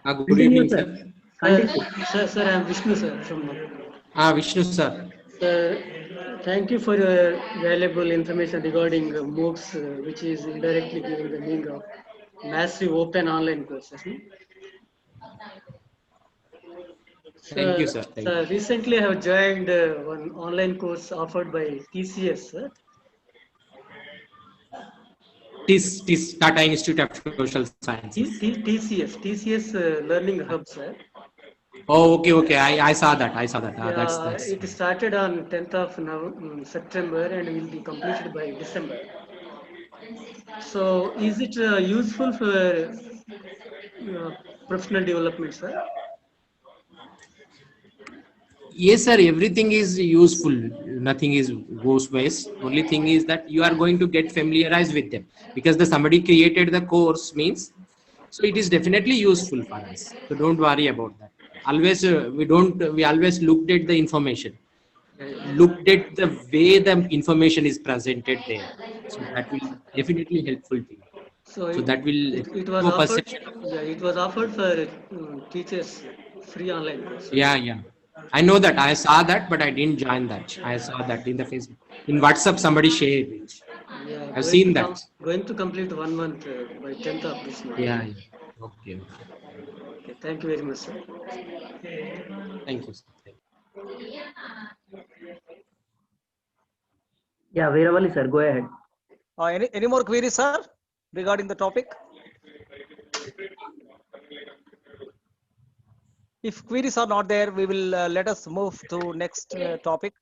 Good
Continue,
evening,
sir.
sir.
Continue.
Sir, I am Vishnu, sir, from.
Vishnu, sir.
Sir, thank you for your valuable information regarding MOOCs, which is indirectly giving the meaning of massive open online courses. No?
Thank you, sir. Thank
Sir,
you.
recently I have joined one online course offered by TCS, sir.
TIS, Tata Institute of Social Sciences.
TCS Learning Hub, sir.
Oh, okay. I saw that. That's.
It started on 10th of September and will be completed by December. So, is it useful for professional development, sir?
Yes, sir. Everything is useful. Nothing is goes waste. Only thing is that you are going to get familiarized with them because somebody created the course means. So it is definitely useful for us. So don't worry about that. Always we always looked at the information, looked at the way the information is presented there. So that will definitely helpful to you. So that will
It was
give a
offered.
perception.
Yeah, it was offered for teachers free online course.
Yeah. I know that. I saw that, but I didn't join that. I saw that in the Facebook. In WhatsApp, somebody shared it.
Yeah,
I've seen that.
going to complete 1 month by 10th of this month.
Yeah. Okay.
Okay, thank you very much, sir.
Thank you, sir.
Yeah, Veeravali sir, go ahead.
Any more queries, sir, regarding the topic? If queries are not there, we will let us move to next topic.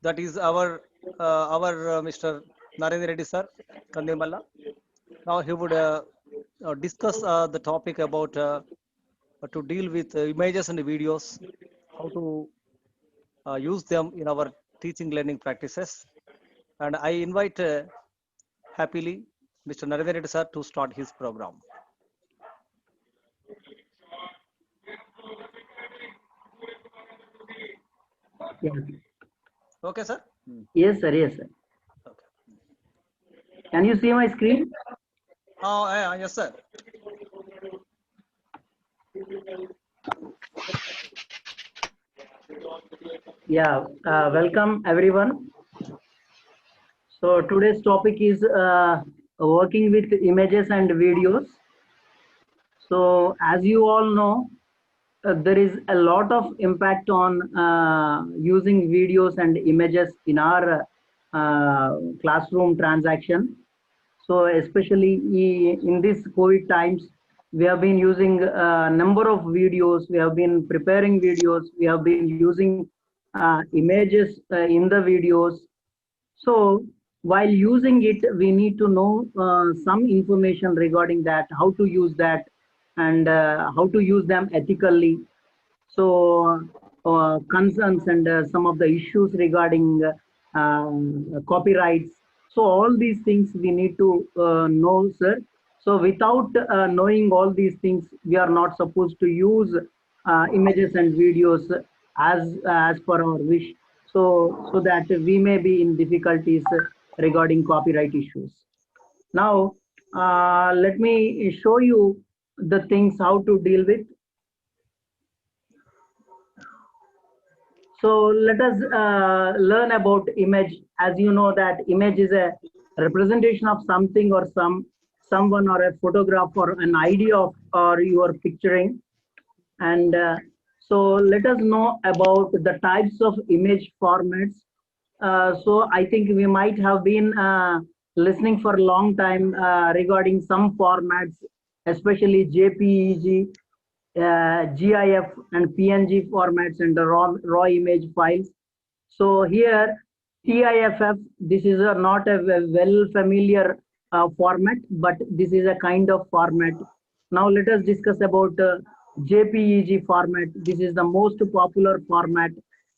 That is our Mr. Narendra Reddy sir, Kandimalla. Now he would discuss the topic about to deal with images and videos, how to use them in our teaching learning practices. And I invite happily Mr. Narendra Reddy sir to start his program.
Yeah.
Okay, sir?
Yes, sir. Yes, sir.
Okay.
Can you see my screen?
Oh, yes, sir.
Yeah, welcome everyone. So today's topic is working with images and videos. So as you all know, there is a lot of impact on using videos and images in our classroom transaction. So especially in this COVID times, we have been using a number of videos, we have been preparing videos, we have been using images in the videos. So while using it, we need to know some information regarding that, how to use that, and how to use them ethically. So concerns and some of the issues regarding copyrights. So all these things we need to know, sir. So without knowing all these things, we are not supposed to use images and videos as per our wish. So that we may be in difficulties regarding copyright issues. Now, let me show you the things how to deal with. So let us learn about image. As you know that image is a representation of something or someone or a photograph or an idea of or you are picturing. And so let us know about the types of image formats. So I think we might have been listening for a long time regarding some formats, especially JPEG, GIF and PNG formats and the raw image files. So here TIFF, this is not a well familiar format, but this is a kind of format. Now let us discuss about JPEG format. This is the most popular format.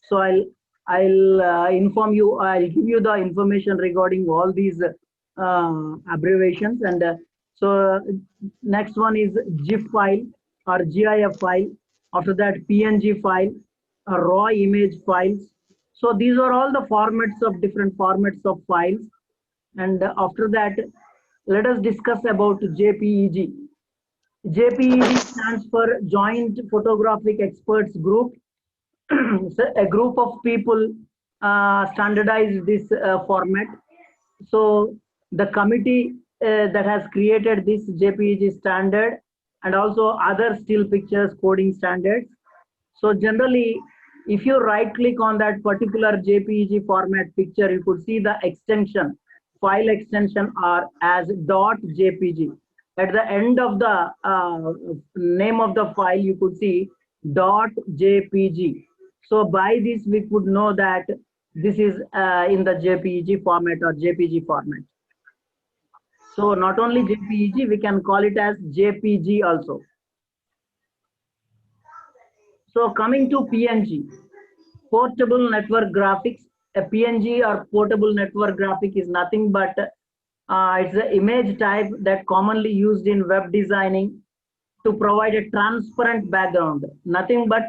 So I'll inform you, I'll give you the information regarding all these abbreviations. And so next one is GIF file. or GIF file. After that, PNG file, raw image files. So these are all the formats of different formats of files. And after that, let us discuss about JPEG. JPEG stands for Joint Photographic Experts Group. So a group of people standardize this format. So the committee that has created this JPEG standard and also other still pictures coding standards. So generally, if you right click on that particular JPEG format picture, you could see the extension, file extension are as .jpg. At the end of the name of the file, you could see .jpg. So by this, we could know that this is in the JPEG format or JPG format. So not only JPEG, we can call it as JPG also. So coming to PNG, portable network graphics. A PNG or portable network graphic is nothing but it's an image type that commonly used in web designing to provide a transparent background. Nothing but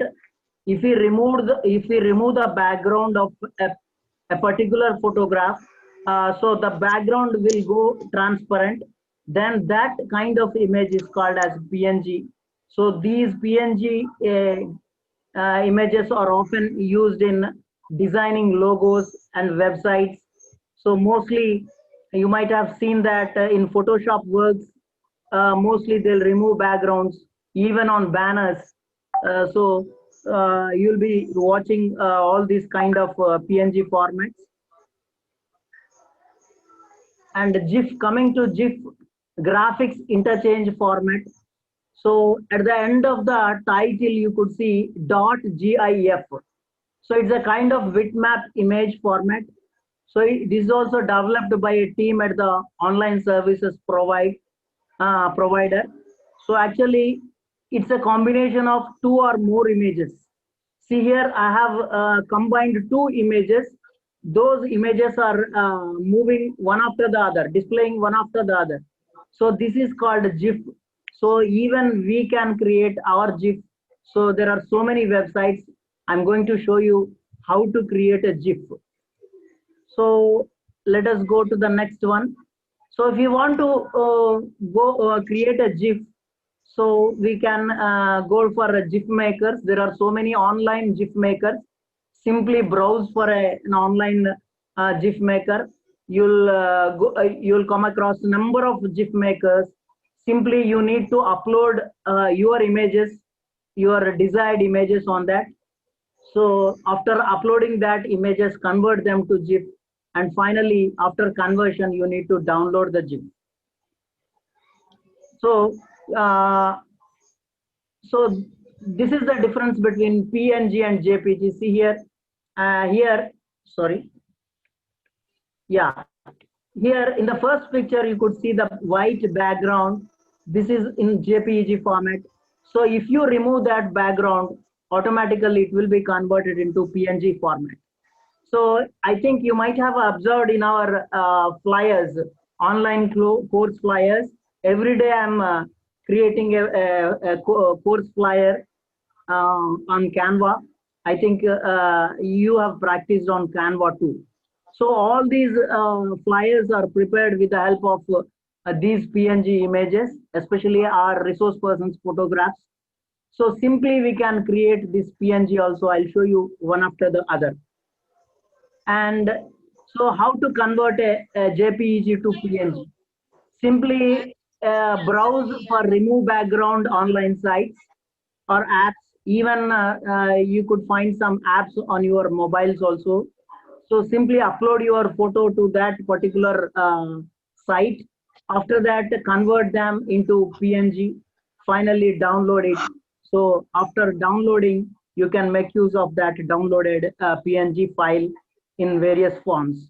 if we remove the background of a particular photograph, so the background will go transparent. Then that kind of image is called as PNG. So these PNG images are often used in designing logos and websites. So mostly you might have seen that in Photoshop works, mostly they'll remove backgrounds even on banners. So you'll be watching all these kind of PNG formats. And GIF, coming to GIF, graphics interchange format. So at the end of the title, you could see .gif. So it's a kind of bitmap image format. So this is also developed by a team at the online services provider. So actually, it's a combination of two or more images. See here, I have combined two images. Those images are moving one after the other, displaying one after the other. So this is called GIF. So even we can create our GIF. So there are so many websites. I'm going to show you how to create a GIF. So let us go to the next one. So if you want to create a GIF, so we can go for a GIF makers. There are so many online GIF makers. Simply browse for an online GIF maker. You'll come across a number of GIF makers. Simply you need to upload your images, your desired images on that. So after uploading that images, convert them to GIF. And finally, after conversion, you need to download the GIF. So, so this is the difference between PNG and JPG. See here, sorry. Yeah, here in the first picture, you could see the white background. This is in JPEG format. So if you remove that background, automatically it will be converted into PNG format. So I think you might have observed in our flyers, online course flyers, every day I'm creating a course flyer on Canva. I think you have practiced on Canva too. So all these flyers are prepared with the help of these PNG images, especially our resource persons photographs. So simply we can create this PNG also. I'll show you one after the other. And so how to convert a JPEG to PNG? Simply browse for remove background online sites or apps. Even you could find some apps on your mobiles also. So simply upload your photo to that particular site. After that, convert them into PNG. Finally, download it. So after downloading, you can make use of that downloaded PNG file in various forms.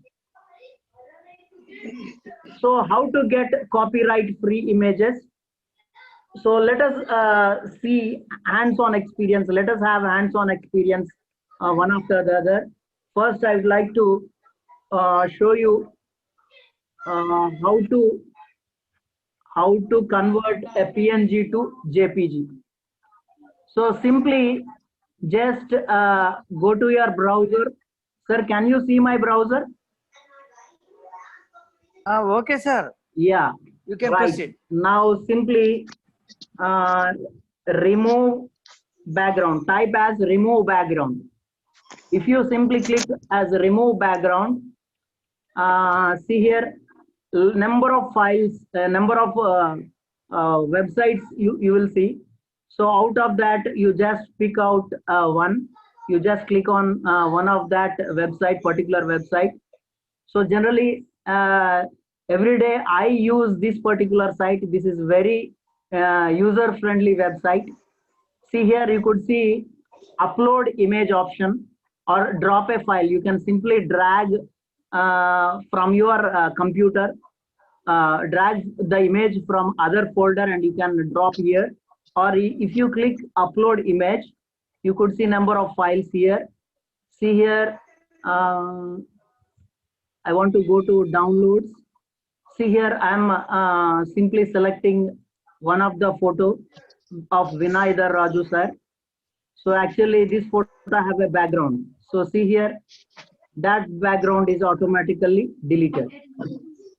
So how to get copyright-free images? So let us see hands-on experience. Let us have hands-on experience one after the other. First, I would like to show you how to convert a PNG to JPG. So simply just go to your browser. Sir, can you see my browser?
Okay, sir.
Yeah.
You can
Right.
proceed.
Now simply remove background. Type as remove background. If you simply click as remove background, see here number of files, number of websites you will see. So out of that, you just pick out one. You just click on one of that website, particular website. So generally, every day I use this particular site. This is very user-friendly website. See here, you could see upload image option or drop a file. You can simply drag from your computer, drag the image from other folder and you can drop here. Or if you click upload image, you could see number of files here. See here, I want to go to downloads. See here, I'm simply selecting one of the photo of Vinay Raju sir. So actually this photo have a background. So see here, that background is automatically deleted.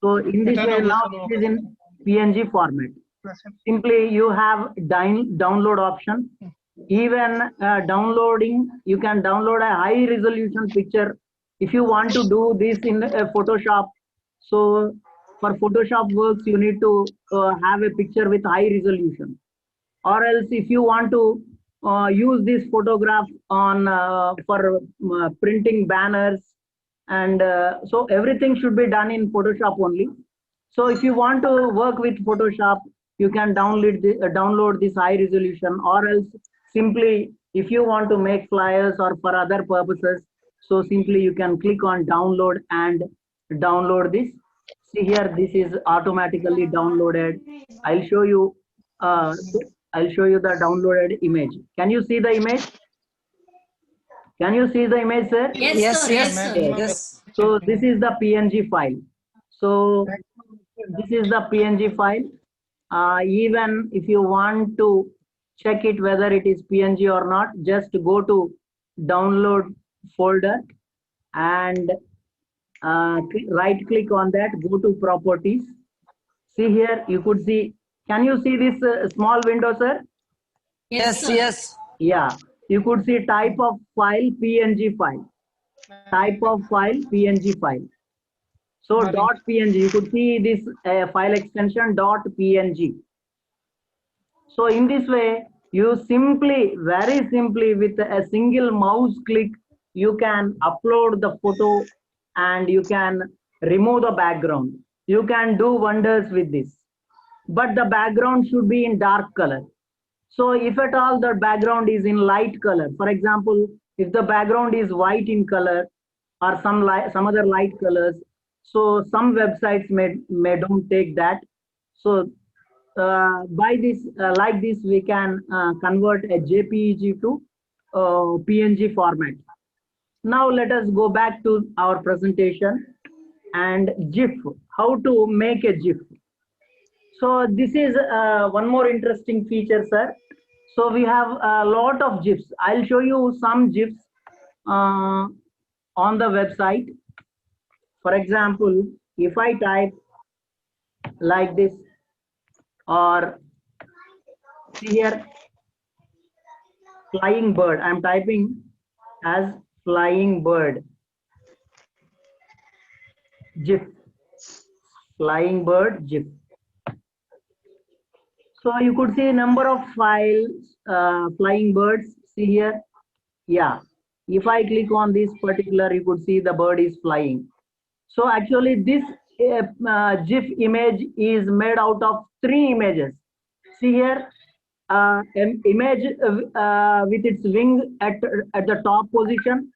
So in this way, now it is in PNG format. Simply you have download option. Even downloading, you can download a high resolution picture. If you want to do this in Photoshop, so for Photoshop works, you need to have a picture with high resolution. Or else if you want to use this photograph on for printing banners, and so everything should be done in Photoshop only. So if you want to work with Photoshop, you can download this high resolution, or else simply if you want to make flyers or for other purposes, so simply you can click on download and download this. See here, this is automatically downloaded. I'll show you. I'll show you the downloaded image. Can you see the image? Can you see the image, sir?
Yes, sir. Yes, sir.
Yes.
So this is the PNG file. So this is the PNG file. Even if you want to check it whether it is PNG or not, just go to download folder and right click on that, go to properties. See here, you could see, can you see this small window, sir?
Yes,
sir.
yes.
Yeah, you could see type of file PNG file. Type of file PNG file. So dot PNG, you could see this file extension dot PNG. So in this way, you simply, very simply with a single mouse click, you can upload the photo and you can remove the background. You can do wonders with this. But the background should be in dark color. So if at all the background is in light color, for example, if the background is white in color or some other light colors, so some websites may don't take that. So by this, like this, we can convert a JPEG to PNG format. Now let us go back to our presentation and GIF. How to make a GIF? So this is one more interesting feature, sir. So we have a lot of GIFs. I'll show you some GIFs on the website. For example, if I type like this, or see here, flying bird. I'm typing as flying bird. GIF. Flying bird GIF. So you could see number of files, flying birds. See here. Yeah. If I click on this particular, you could see the bird is flying. So actually this GIF image is made out of 3 images. See here, an image with its wing at the top position.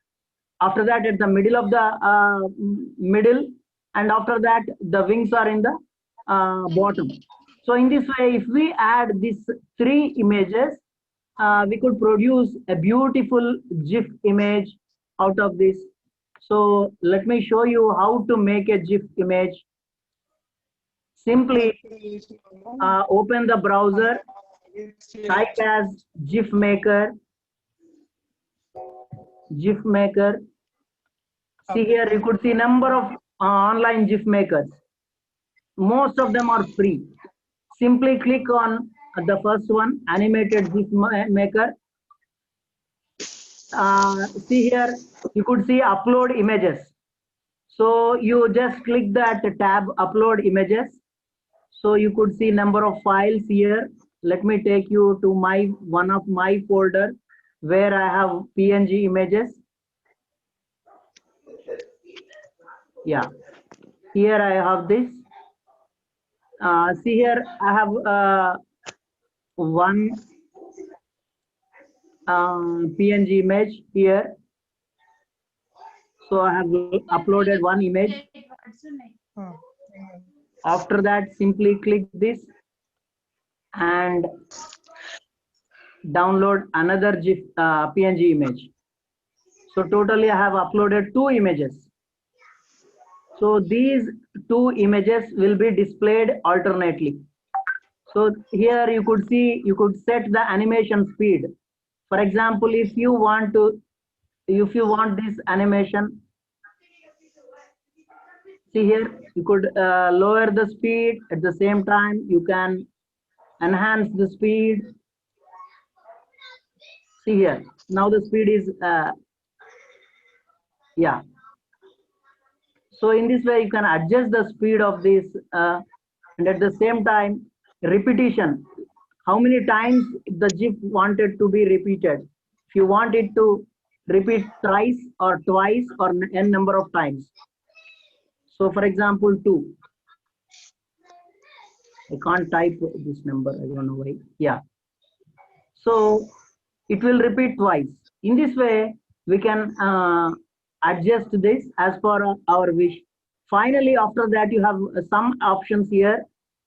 After that, at the middle of the middle, and after that, the wings are in the bottom. So in this way, if we add these 3 images, we could produce a beautiful GIF image out of this. So let me show you how to make a GIF image. Simply open the browser type as GIF maker. GIF maker. See here, you could see number of online GIF makers. Most of them are free. Simply click on the first one, animated GIF maker. See here, you could see upload images. So you just click that tab, upload images. So you could see number of files here. Let me take you to one of my folder where I have PNG images. Yeah, here I have this. See here, I have one PNG image here. So I have uploaded one image. After that, simply click this and download another GIF PNG image. So totally I have uploaded 2 images. So these 2 images will be displayed alternately. So here you could see, you could set the animation speed. For example, if you want this animation, see here, you could lower the speed. At the same time, you can enhance the speed. See here, now the speed is, yeah. So in this way, you can adjust the speed of this and at the same time, repetition. How many times the GIF wanted to be repeated? If you want it to repeat thrice or twice or n number of times. So for example, 2. I can't type this number, I don't know why. Yeah. So it will repeat twice. In this way, we can adjust this as per our wish. Finally, after that, you have some options here.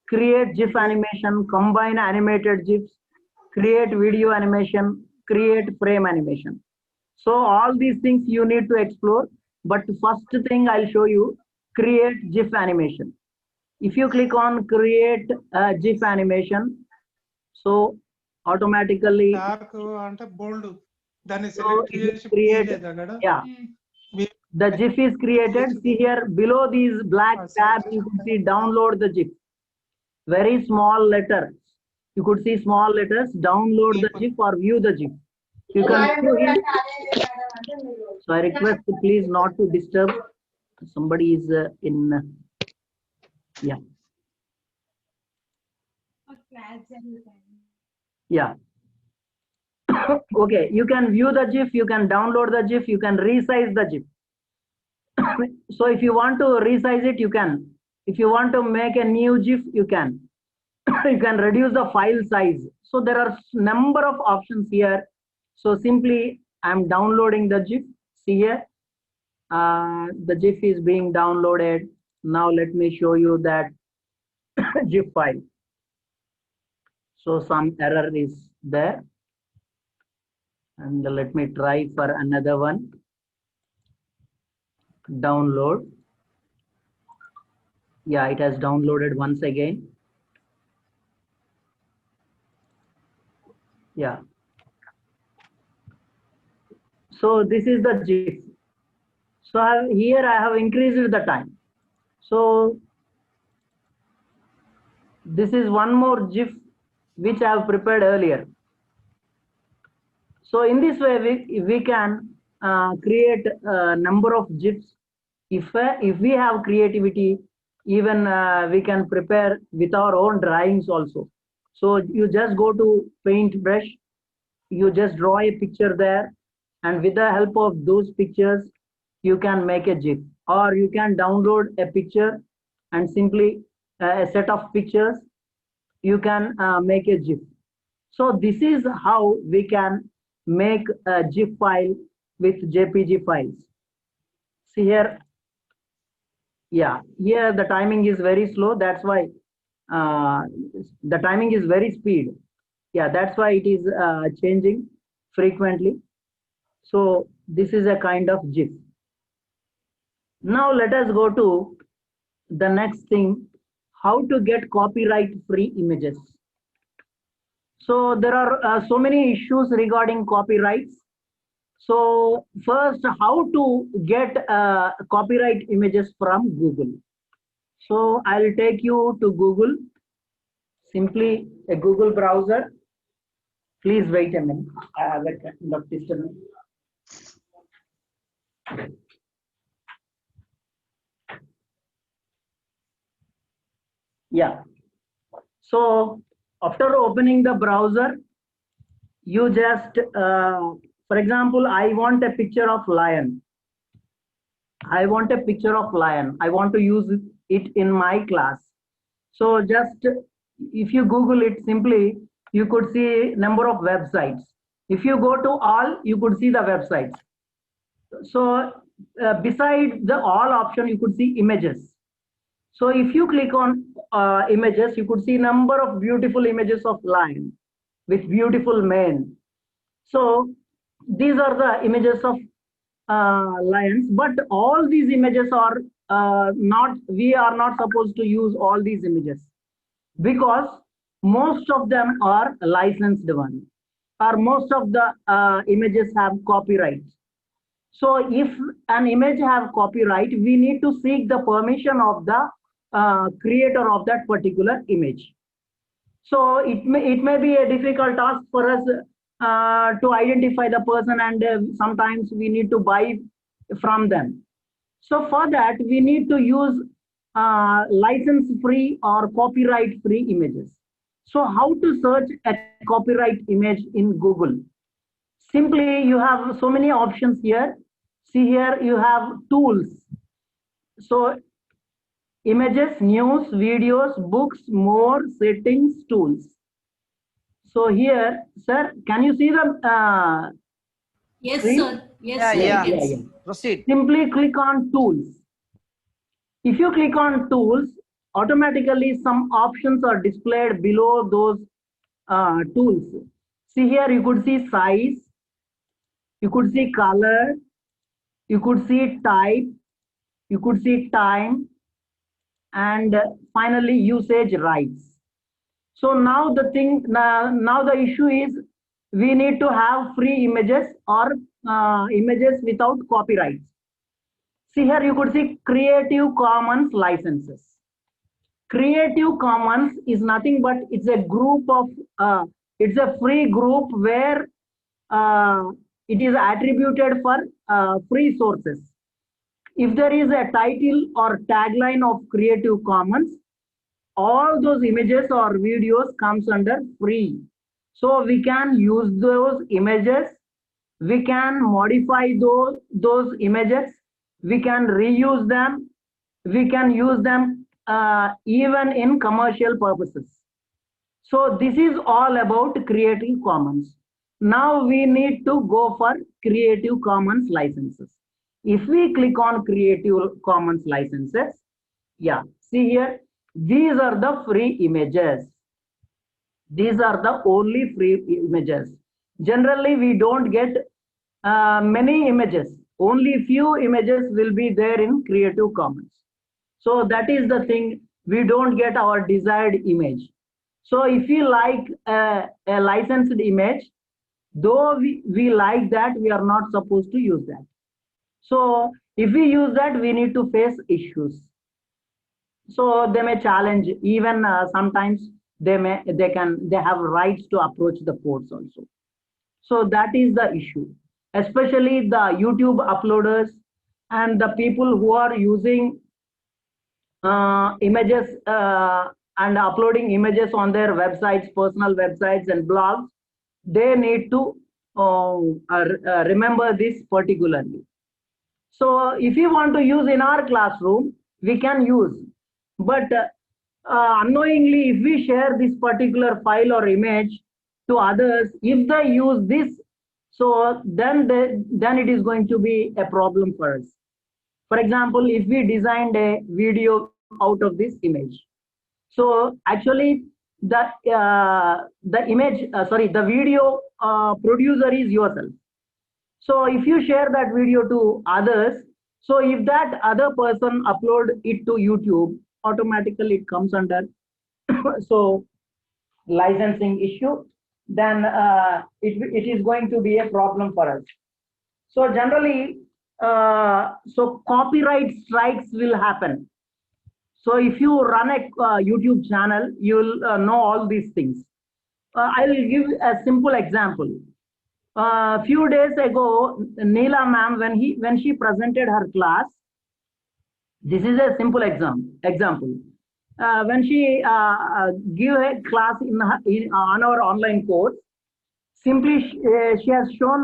Create GIF animation, combine animated GIFs, create video animation, create frame animation. So all these things you need to explore. But first thing I'll show you, create GIF animation. If you click on create GIF animation, so automatically
bold.
So it is created, yeah, the GIF is created. See here below these black tabs, you can see download the GIF. Very small letters. You could see small letters, download the GIF or view the GIF. You can view it. So I request you please not to disturb. Somebody is in, yeah. Yeah. Okay, you can view the GIF, you can download the GIF, you can resize the GIF. So if you want to resize it, you can. If you want to make a new GIF, you can. You can reduce the file size. So there are number of options here. So simply I'm downloading the GIF. See here, the GIF is being downloaded. Now let me show you that GIF file. So some error is there. And let me try for another one. Download. Yeah, it has downloaded once again. Yeah. So this is the GIF. So here I have increased the time. So this is one more GIF which I have prepared earlier. So in this way, we can create a number of GIFs. If we have creativity, even we can prepare with our own drawings also. So you just go to paintbrush, you just draw a picture there, and with the help of those pictures, you can make a GIF. Or you can download a picture and simply a set of pictures, you can make a GIF. So this is how we can make a GIF file with JPG files. See here, yeah, here the timing is very slow. That's why the timing is very speed. Yeah, that's why it is changing frequently. So this is a kind of GIF. Now let us go to the next thing, how to get copyright free images. So there are so many issues regarding copyrights. So first, how to get copyright images from Google. So I'll take you to Google, simply a Google browser. Please wait a minute. I have a kind of disturbance. Yeah. So after opening the browser, you just, for example, I want a picture of lion. I want a picture of lion. I want to use it in my class. So just if you Google it simply, you could see number of websites. If you go to all, you could see the websites. So beside the all option, you could see images. So if you click on images, you could see number of beautiful images of lion with beautiful mane. So these are the images of lions, but all these images are not, we are not supposed to use all these images because most of them are licensed one, or most of the images have copyright. So if an image have copyright, we need to seek the permission of the creator of that particular image. So it may be a difficult task for us to identify the person, and sometimes we need to buy from them. So for that, we need to use license-free or copyright-free images. So how to search a copyright image in Google? Simply, you have so many options here. See here, you have tools. So images, news, videos, books, more, settings, tools. So here, sir, can you see the
Yes,
screen?
sir. Yes,
Yeah,
sir. we
yeah.
can see.
Proceed.
Simply click on tools. If you click on tools, automatically some options are displayed below those tools. See here, you could see size, you could see color, you could see type, you could see time, and finally usage rights. So now the thing, now the issue is we need to have free images or images without copyrights. See here, you could see Creative Commons licenses. Creative Commons is nothing but it's a group of, it's a free group where it is attributed for free sources. If there is a title or tagline of Creative Commons, all those images or videos comes under free. So we can use those images, we can modify those images, we can reuse them, we can use them even in commercial purposes. So this is all about Creative Commons. Now we need to go for Creative Commons licenses. If we click on Creative Commons licenses, yeah, see here, these are the free images. These are the only free images. Generally, we don't get many images. Only few images will be there in Creative Commons. So that is the thing, we don't get our desired image. So if you like a licensed image, though we like that, we are not supposed to use that. So if we use that, we need to face issues. So they may challenge, even sometimes they have rights to approach the courts also. So that is the issue, especially the YouTube uploaders and the people who are using images and uploading images on their websites, personal websites and blogs. They need to remember this particularly. So if you want to use in our classroom, we can use, but unknowingly, if we share this particular file or image to others, if they use this, so then it is going to be a problem for us. For example, if we designed a video out of this image, so actually the video producer is yourself. So if you share that video to others, so if that other person upload it to YouTube, automatically it comes under so licensing issue. then it is going to be a problem for us. So generally, so copyright strikes will happen. So if you run a YouTube channel, you will know all these things. I will give a simple example. A few days ago, Neela ma'am, when she presented her class, this is a simple example. When she give a class on our online course, simply she has shown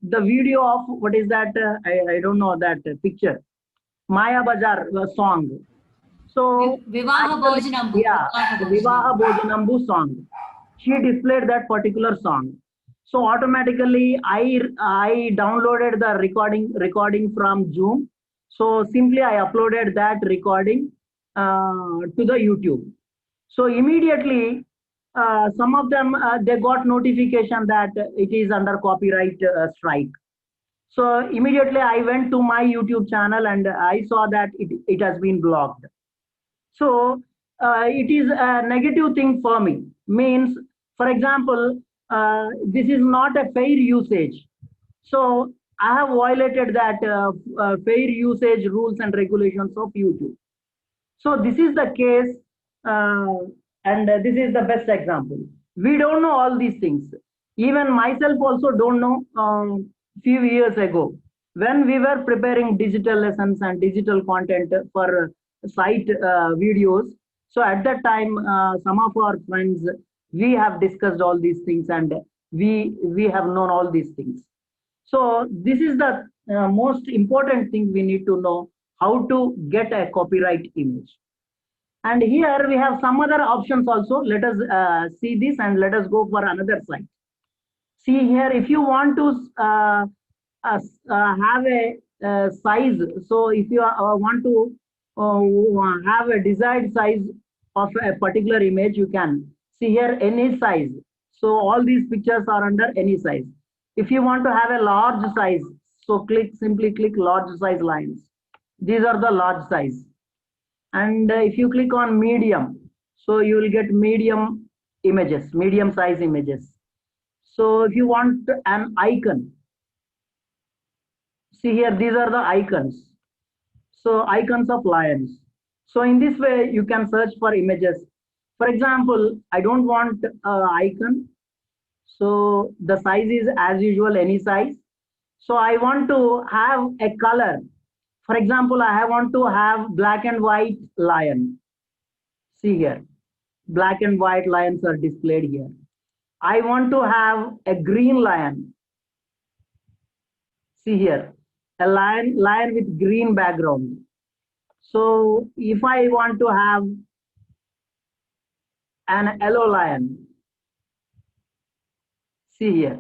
the video of what is that? I don't know that picture. Maya Bazaar song. So
Vivaha Bhojanambu.
yeah, Vivaha Bhojanambu song. She displayed that particular song. So automatically I downloaded the recording from Zoom. So simply I uploaded that recording to the YouTube. So immediately some of them they got notification that it is under copyright strike. So immediately I went to my YouTube channel and I saw that it has been blocked. So it is a negative thing for me. Means, for example, this is not a fair usage. So I have violated that fair usage rules and regulations of YouTube. So this is the case, and this is the best example. We don't know all these things. Even myself also don't know. Few years ago, when we were preparing digital lessons and digital content for site videos, so at that time, some of our friends, we have discussed all these things and we have known all these things. So this is the most important thing we need to know, how to get a copyright image. And here we have some other options also. Let us see this and let us go for another site. See here, if you want to have a size, so if you want to have a desired size of a particular image, you can see here any size. So all these pictures are under any size. If you want to have a large size, so simply click large size lines. These are the large size. And if you click on medium, so you will get medium images, medium size images. So if you want an icon, see here, these are the icons. So icons of lions. So in this way, you can search for images. For example, I don't want icon. So the size is as usual, any size. So I want to have a color. For example, I want to have black and white lion. See here, black and white lions are displayed here. I want to have a green lion. See here, a lion with green background. So if I want to have an yellow lion, see here.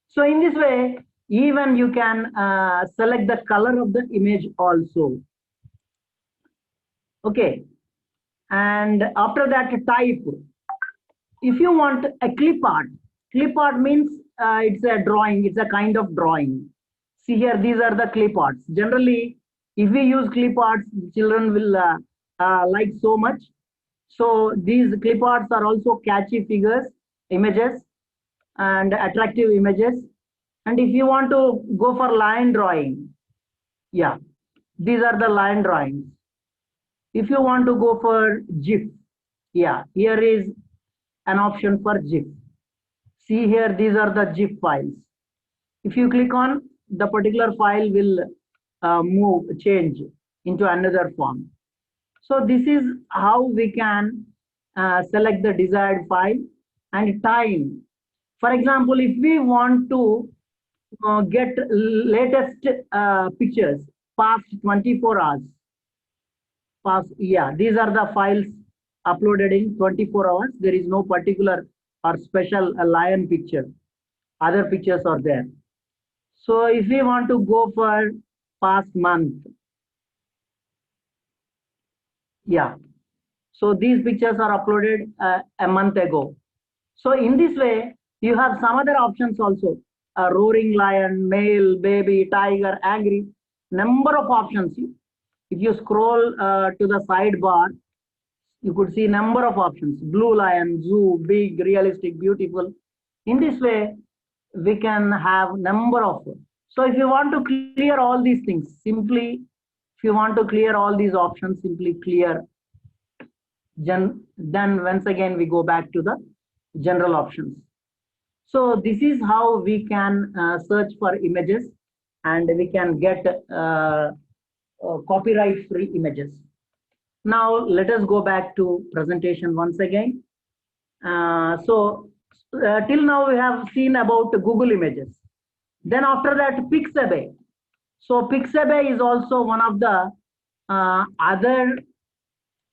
So in this way, even you can select the color of the image also. Okay. And after that, type. If you want a clip art means it's a drawing, it's a kind of drawing. See here, these are the clip arts. Generally, if we use clip arts, children will like so much. So these clip arts are also catchy figures, images, and attractive images. And if you want to go for line drawing, yeah, these are the line drawings. If you want to go for GIF, yeah, here is an option for GIF. See here, these are the GIF files. If you click on, the particular file will change into another form. So this is how we can select the desired file and time. For example, if we want to get latest pictures past 24 hours, yeah, these are the files uploaded in 24 hours. There is no particular or special lion picture. Other pictures are there. So if we want to go for past month, yeah, so these pictures are uploaded a month ago. So in this way, you have some other options also. A roaring lion, male, baby, tiger, angry, number of options. If you scroll to the sidebar, you could see number of options. Blue lion, zoo, big, realistic, beautiful, In this way, we can have number of. So if you want to clear all these things, simply, if you want to clear all these options, simply clear. Then once again, we go back to the general options. So this is how we can search for images, and we can get copyright free images. Now let us go back to presentation once again. Till now we have seen about Google Images. Then after that, Pixabay. So Pixabay is also one of the other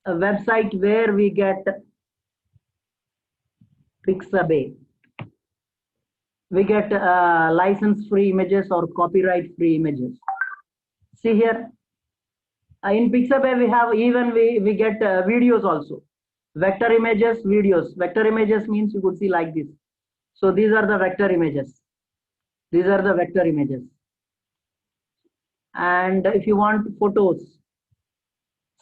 website where we get Pixabay. We get license-free images or copyright-free images. See here, in Pixabay we have even we get videos also. Vector images, videos. Vector images means you could see like this. So these are the vector images. These are the vector images. And if you want photos,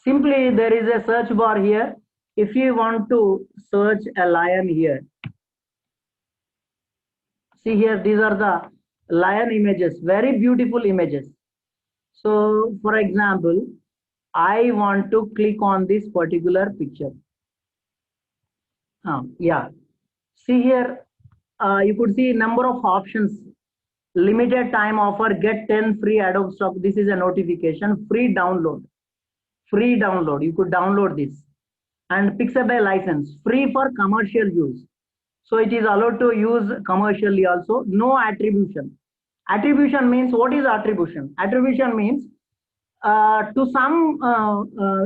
simply there is a search bar here. If you want to search a lion here, see here, these are the lion images, very beautiful images. So for example, I want to click on this particular picture. Yeah, see here, you could see number of options. Limited time offer, get 10 free Adobe Stock. This is a notification, free download. Free download, you could download this. And Pixabay license, free for commercial use. So it is allowed to use commercially also. No attribution. Attribution means, what is attribution? Attribution means to some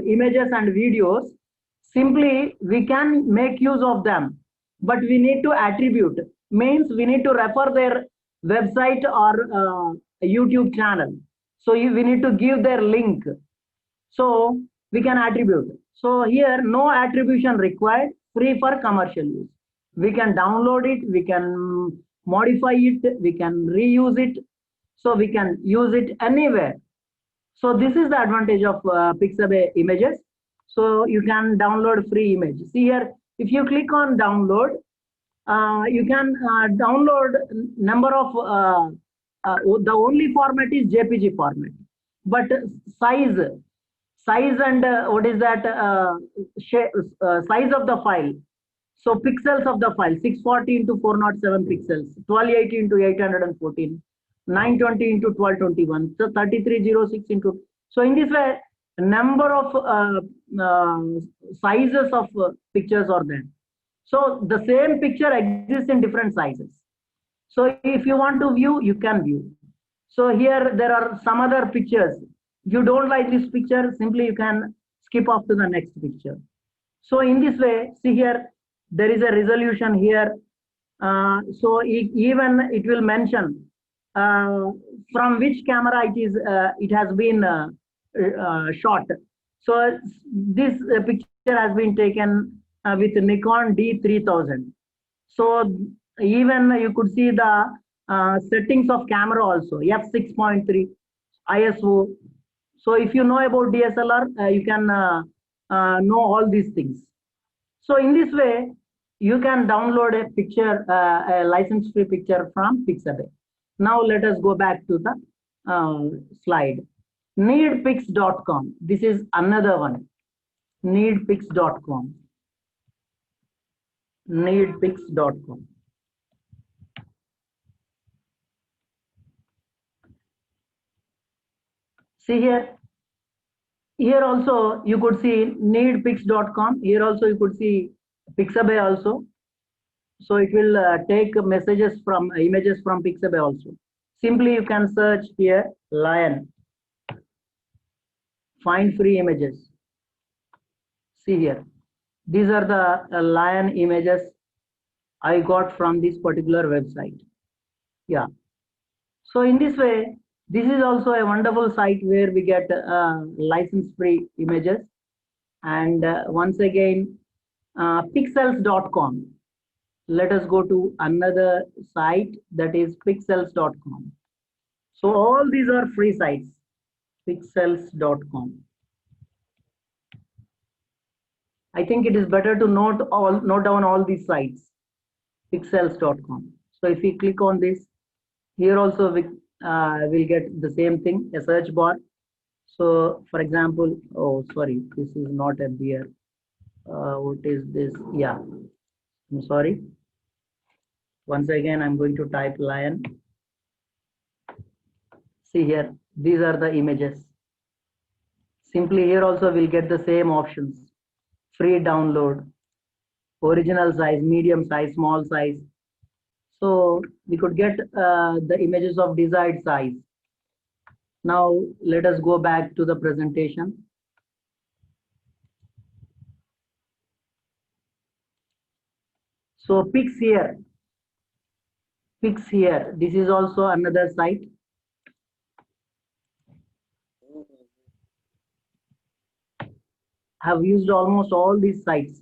images and videos, simply we can make use of them, but we need to attribute. Means we need to refer their website or YouTube channel. So we need to give their link. So we can attribute. So here, no attribution required, free for commercial use. We can download it, we can modify it, we can reuse it. So we can use it anywhere. So this is the advantage of Pixabay images. So you can download free image. See here, if you click on download, you can download number of, the only format is JPG format, but size and what is that, size of the file. So pixels of the file, 640 into 407 pixels, 1280 into 814, 920 into 1221, so 3306 into. So in this way, number of sizes of pictures are there. So the same picture exists in different sizes. So if you want to view, you can view. So here there are some other pictures. If you don't like this picture, simply you can skip off to the next picture. So in this way, see here, there is a resolution here. So even it will mention from which camera it has been shot. So this picture has been taken with Nikon D3000. So even you could see the settings of camera also, f6.3 ISO. So if you know about DSLR, you can know all these things. So in this way, you can download a picture, a license-free picture from Pixabay. Now let us go back to the slide. Needpix.com. This is another one. Needpix.com. Needpix.com. See here. Here also you could see needpix.com. Here also you could see Pixabay also. So it will take messages from images from Pixabay also. Simply you can search here lion. Find free images. See here. These are the lion images I got from this particular website. Yeah. So in this way, this is also a wonderful site where we get license-free images. And once again, pixels.com. Let us go to another site, that is pixels.com. So all these are free sites. Pixels.com. I think it is better to note down all these sites. pixels.com. So if we click on this, here also we will get the same thing, a search bar. So for example, oh sorry, this is not a beer. What is this? Yeah, I'm sorry. Once again, I'm going to type lion. See here, these are the images. Simply here also we'll get the same options. Free download, original size, medium size, small size. So we could get the images of desired size. Now let us go back to the presentation. So pics here. Pics here. This is also another site. Have used almost all these sites.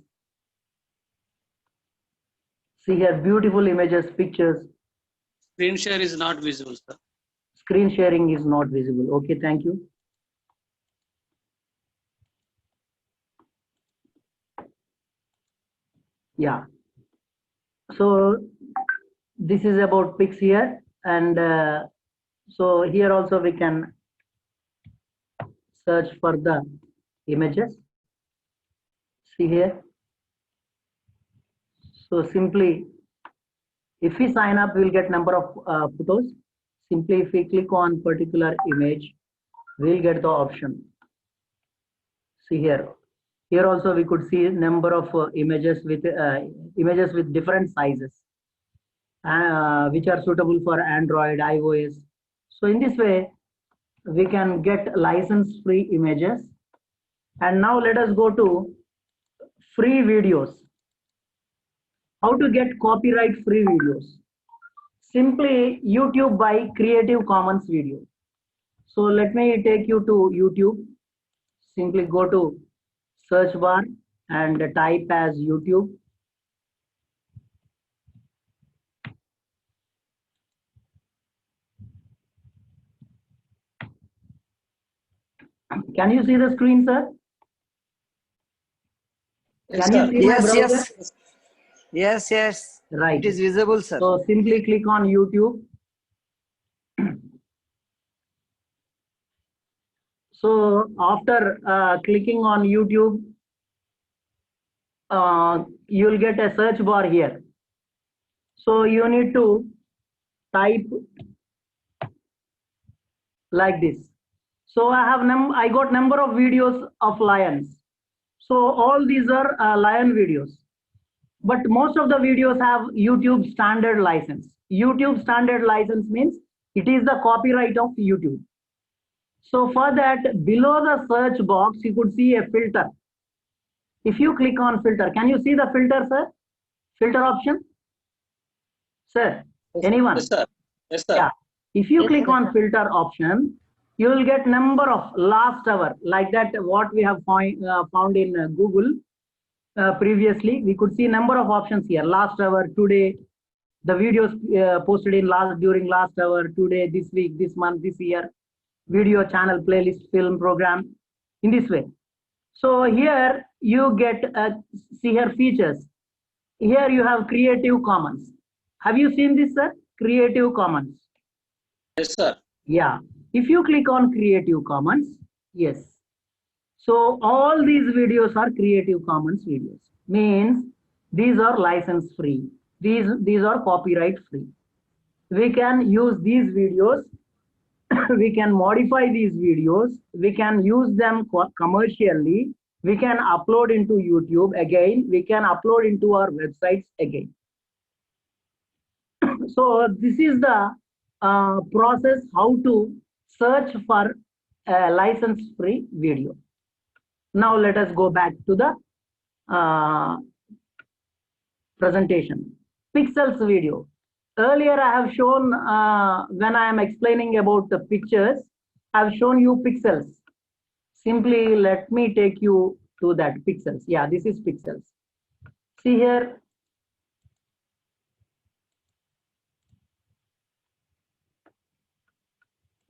See here, beautiful images, pictures.
Screen share is not visible, sir.
Screen sharing is not visible. Okay, thank you. Yeah. So this is about pics here, and so here also we can search for the images. See here. So simply, if we sign up, we'll get number of photos. Simply, if we click on particular image, we'll get the option. See here. Here also we could see number of images with different sizes, which are suitable for Android, iOS. So in this way, we can get license-free images. And now let us go to free videos. How to get copyright-free videos? Simply YouTube by Creative Commons video. So let me take you to YouTube. Simply go to search bar and type as YouTube. Can you see the screen, sir?
Yes,
Can you
sir.
see my
Yes,
browser?
yes. Yes.
Right.
It is visible, sir.
So simply click on YouTube. So after clicking on YouTube, you'll get a search bar here. So you need to type like this. So I got number of videos of lions. So all these are lion videos. But most of the videos have YouTube standard license. YouTube standard license means it is the copyright of YouTube. So for that, below the search box, you could see a filter. If you click on filter, can you see the filter, sir? Filter option? Sir, anyone?
Yes, sir. Yes, sir.
Yeah. If you
Yes,
click
sir.
on filter option, you will get number of last hour, like that what we have found in Google previously. We could see number of options here. Last hour, today, the videos posted in during last hour, today, this week, this month, this year, video channel, playlist, film, program, in this way. So here you get see here features. Here you have Creative Commons. Have you seen this, sir? Creative Commons.
Yes, sir.
Yeah. If you click on Creative Commons, yes. So all these videos are Creative Commons videos. Means these are license free. These are copyright free. We can use these videos. We can modify these videos. We can use them commercially. We can upload into YouTube again. We can upload into our websites again. So this is the process how to search for a license-free video. Now let us go back to the presentation. Pixels video. Earlier I have shown, when I am explaining about the pictures, I have shown you pixels. Simply let me take you to that pixels. Yeah, this is pixels. See here.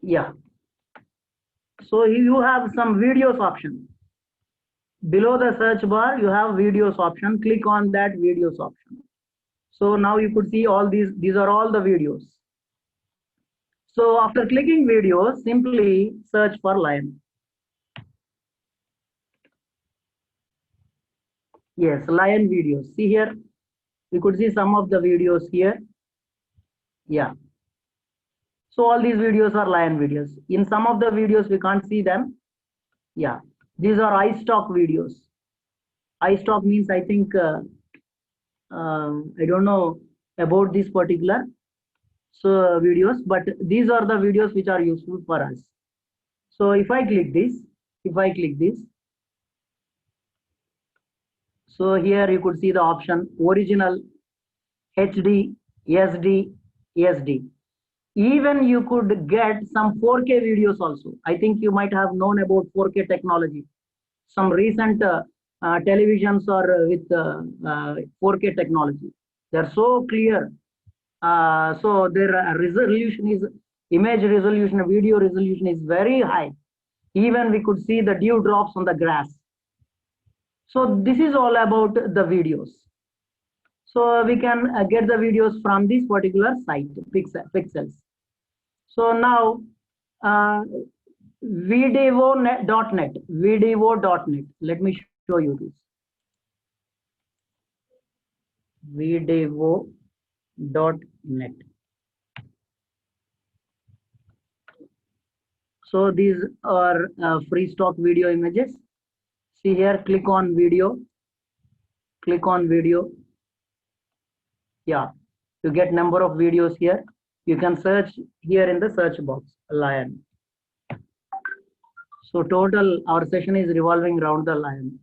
Yeah. So you have some videos option. Below the search bar, you have videos option. Click on that videos option. So now you could see all these are all the videos. So after clicking videos, simply search for Lion. Yes, Lion videos. See here, we could see some of the videos here. Yeah. So all these videos are Lion videos. In some of the videos, we can't see them. Yeah. These are iStock videos. iStock means, I think, I don't know about this particular videos, but these are the videos which are useful for us. So if I click this, so here you could see the option original, HD, SD, SD. Even you could get some 4K videos also. I think you might have known about 4K technology. Some recent televisions are with 4K technology. They're so clear. So their resolution is, image resolution, video resolution is very high. Even we could see the dew drops on the grass. So this is all about the videos. So we can get the videos from this particular site, Pixels. So now, videvo.net, videvo.net. Let me show you this. Videvo.net. So these are free stock video images. See here, click on video. Click on video. Yeah, you get number of videos here. You can search here in the search box, Lion. So total, our session is revolving around the Lion.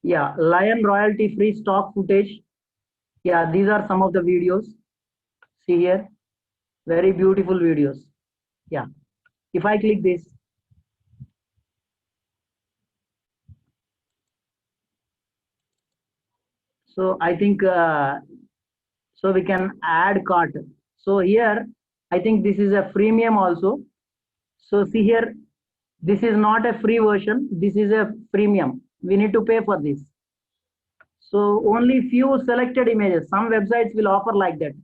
Yeah, Lion royalty free stock footage. Yeah, these are some of the videos. See here, very beautiful videos. Yeah, if I click this, so I think, so we can add cart. So here, I think this is a freemium also. So see here, this is not a free version. This is a premium. We need to pay for this. So only few selected images. Some websites will offer like that.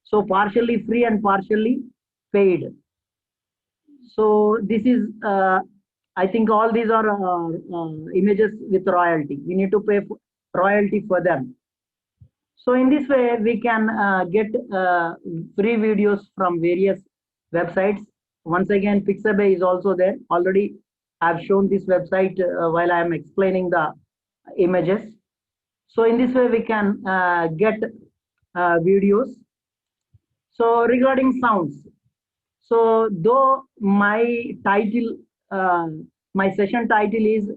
So partially free and partially paid. So this is, I think all these are images with royalty. We need to pay royalty for them. So in this way, we can get free videos from various websites. Once again, Pixabay is also there. Already I've shown this website while I am explaining the images. So in this way, we can get videos. So regarding sounds, so though my title, my session title is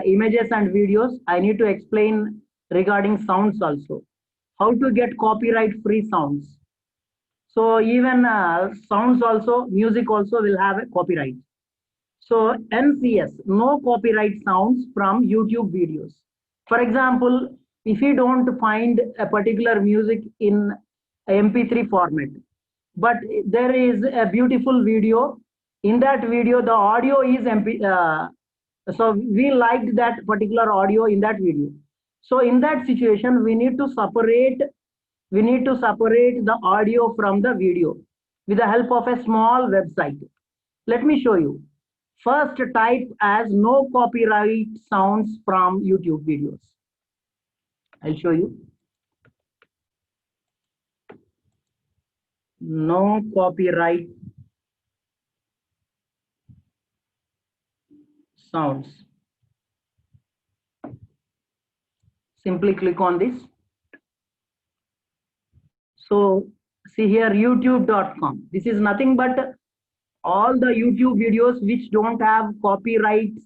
images and videos, I need to explain regarding sounds also. How to get copyright free sounds. So even sounds also, music also will have a copyright. So NCS, no copyright sounds from YouTube videos. For example, if you don't find a particular music in MP3 format, but there is a beautiful video, in that video the audio is so we liked that particular audio in that video. So in that situation, we need to separate the audio from the video with the help of a small website. Let me show you. First, type as no copyright sounds from YouTube videos. I'll show you. No copyright sounds. Simply click on this. So see here, youtube.com. This is nothing but all the YouTube videos which don't have copyrights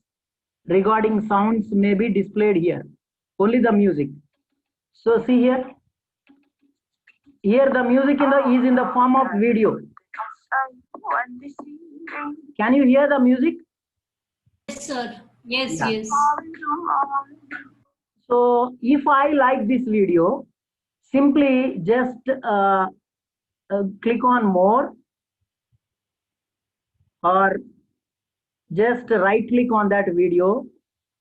regarding sounds may be displayed here. Only the music. So see here. Here the music is in the form of video. Can you hear the music?
Yes, sir. Yes,
Yeah.
yes.
So if I like this video, simply just click on more, or just right click on that video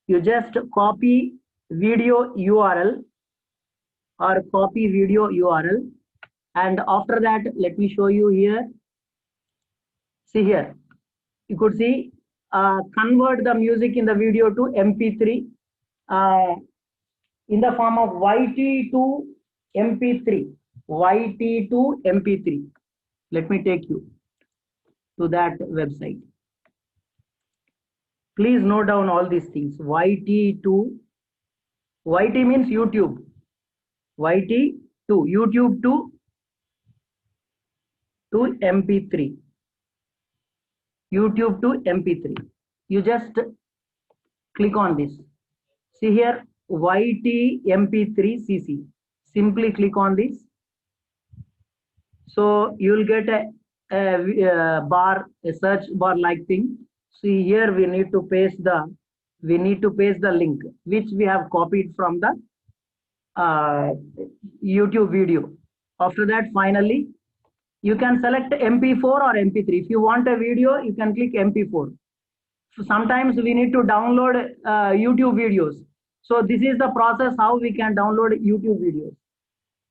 You just copy video URL or copy video URL, and after that, let me show you here. See here, you could see convert the music in the video to MP3 in the form of YT to MP3. YT to MP3. Let me take you to that website. Please note down all these things. YT to, YT means YouTube. YT to YouTube to MP3. YouTube to MP3. You just click on this. See here, YT MP3 CC. Simply click on this. So you will get a bar, a search bar like thing. See here, we need to paste the link which we have copied from the YouTube video. After that, finally, you can select MP4 or MP3. If you want a video, you can click MP4. So sometimes we need to download YouTube videos. So this is the process how we can download YouTube videos.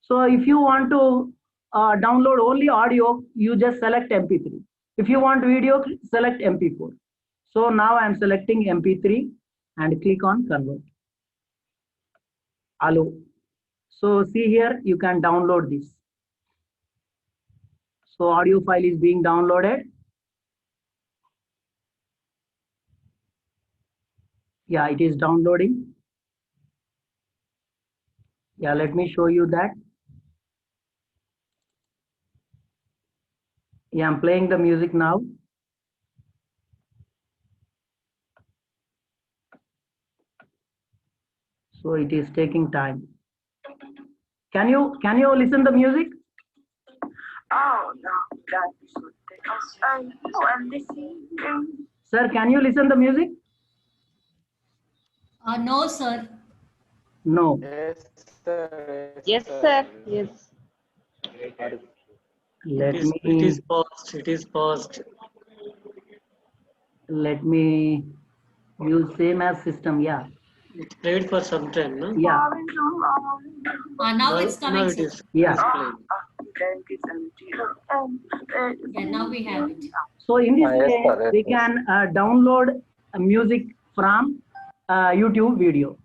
So if you want to download only audio, you just select MP3. If you want video, select MP4. So now I am selecting MP3 and click on convert. Hello. So see here, you can download this. So audio file is being downloaded. Yeah, it is downloading. Yeah, let me show you that. Yeah, I'm playing the music now. So it is taking time. Can you listen the music?
Oh no, that is what I know I'm listening.
Sir, can you listen the music?
No, sir.
No.
Yes, sir.
Yes, sir. Yes.
Let
It
me
is paused. It is paused.
let me use same as system. Yeah.
It played for some time, no?
Yeah.
Now it's
Now
coming,
it
sir.
is.
Yeah.
Playing.
Yeah, now we have it.
So in this
Yes,
way,
sir, yes,
we
yes.
can download music from YouTube video.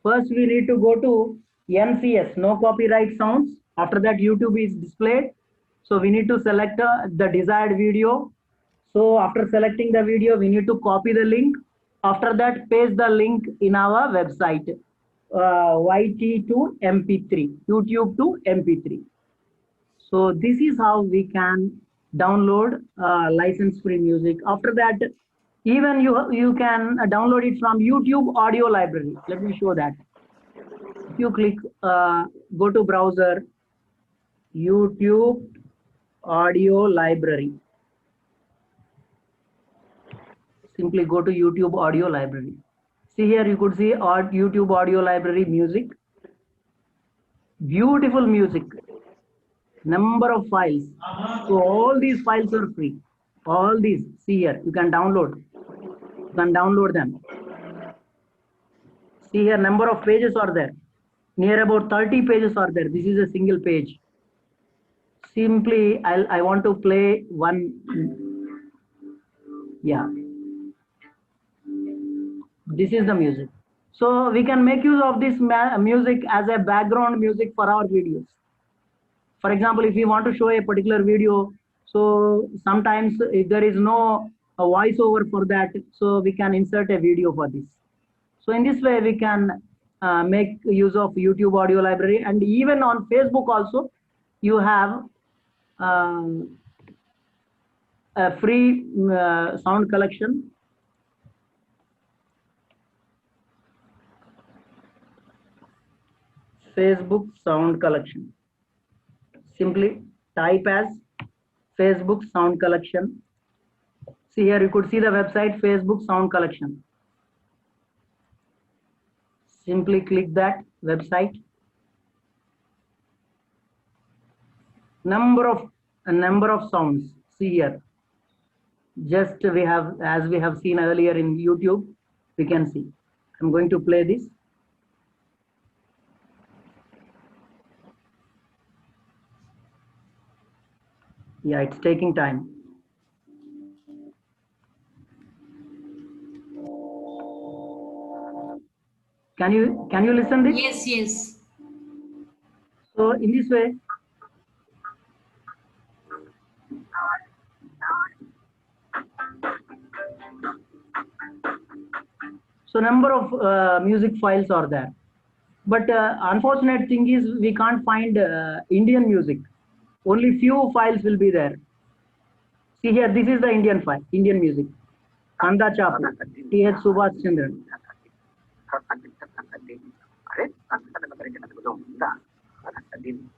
First, we need to go to NCS, no copyright sounds. After that, YouTube is displayed. So we need to select the desired video. So after selecting the video, we need to copy the link. After that, paste the link in our website, YT to MP3, YouTube to MP3. So this is how we can download license-free music. After that, even you can download it from YouTube audio library. Let me show that. If you click, go to browser, YouTube audio library. Simply go to YouTube audio library. See here, you could see YouTube audio library music. Beautiful music. Number of files. So all these files are free. All these, see here, you can download. You can download them. See here, number of pages are there. Near about 30 pages are there. This is a single page. Simply, I want to play one. Yeah. This is the music. So we can make use of this music as a background music for our videos. For example, if we want to show a particular video, so sometimes if there is no voiceover for that, so we can insert a video for this. So in this way, we can make use of YouTube audio library, and even on Facebook also, you have a free sound collection. Facebook sound collection. Simply type as Facebook sound collection. See here, you could see the website Facebook sound collection. Simply click that website. Number of sounds. See here. Just we have, as we have seen earlier in YouTube, we can see I'm going to play this. Yeah, it's taking time. Can you listen this?
Yes, yes.
So in this way, so number of music files are there, but unfortunate thing is we can't find Indian music. Only few files will be there. See here, this is the Indian file, Indian music. Kanda Chapu, T.H. Subhash Chandran.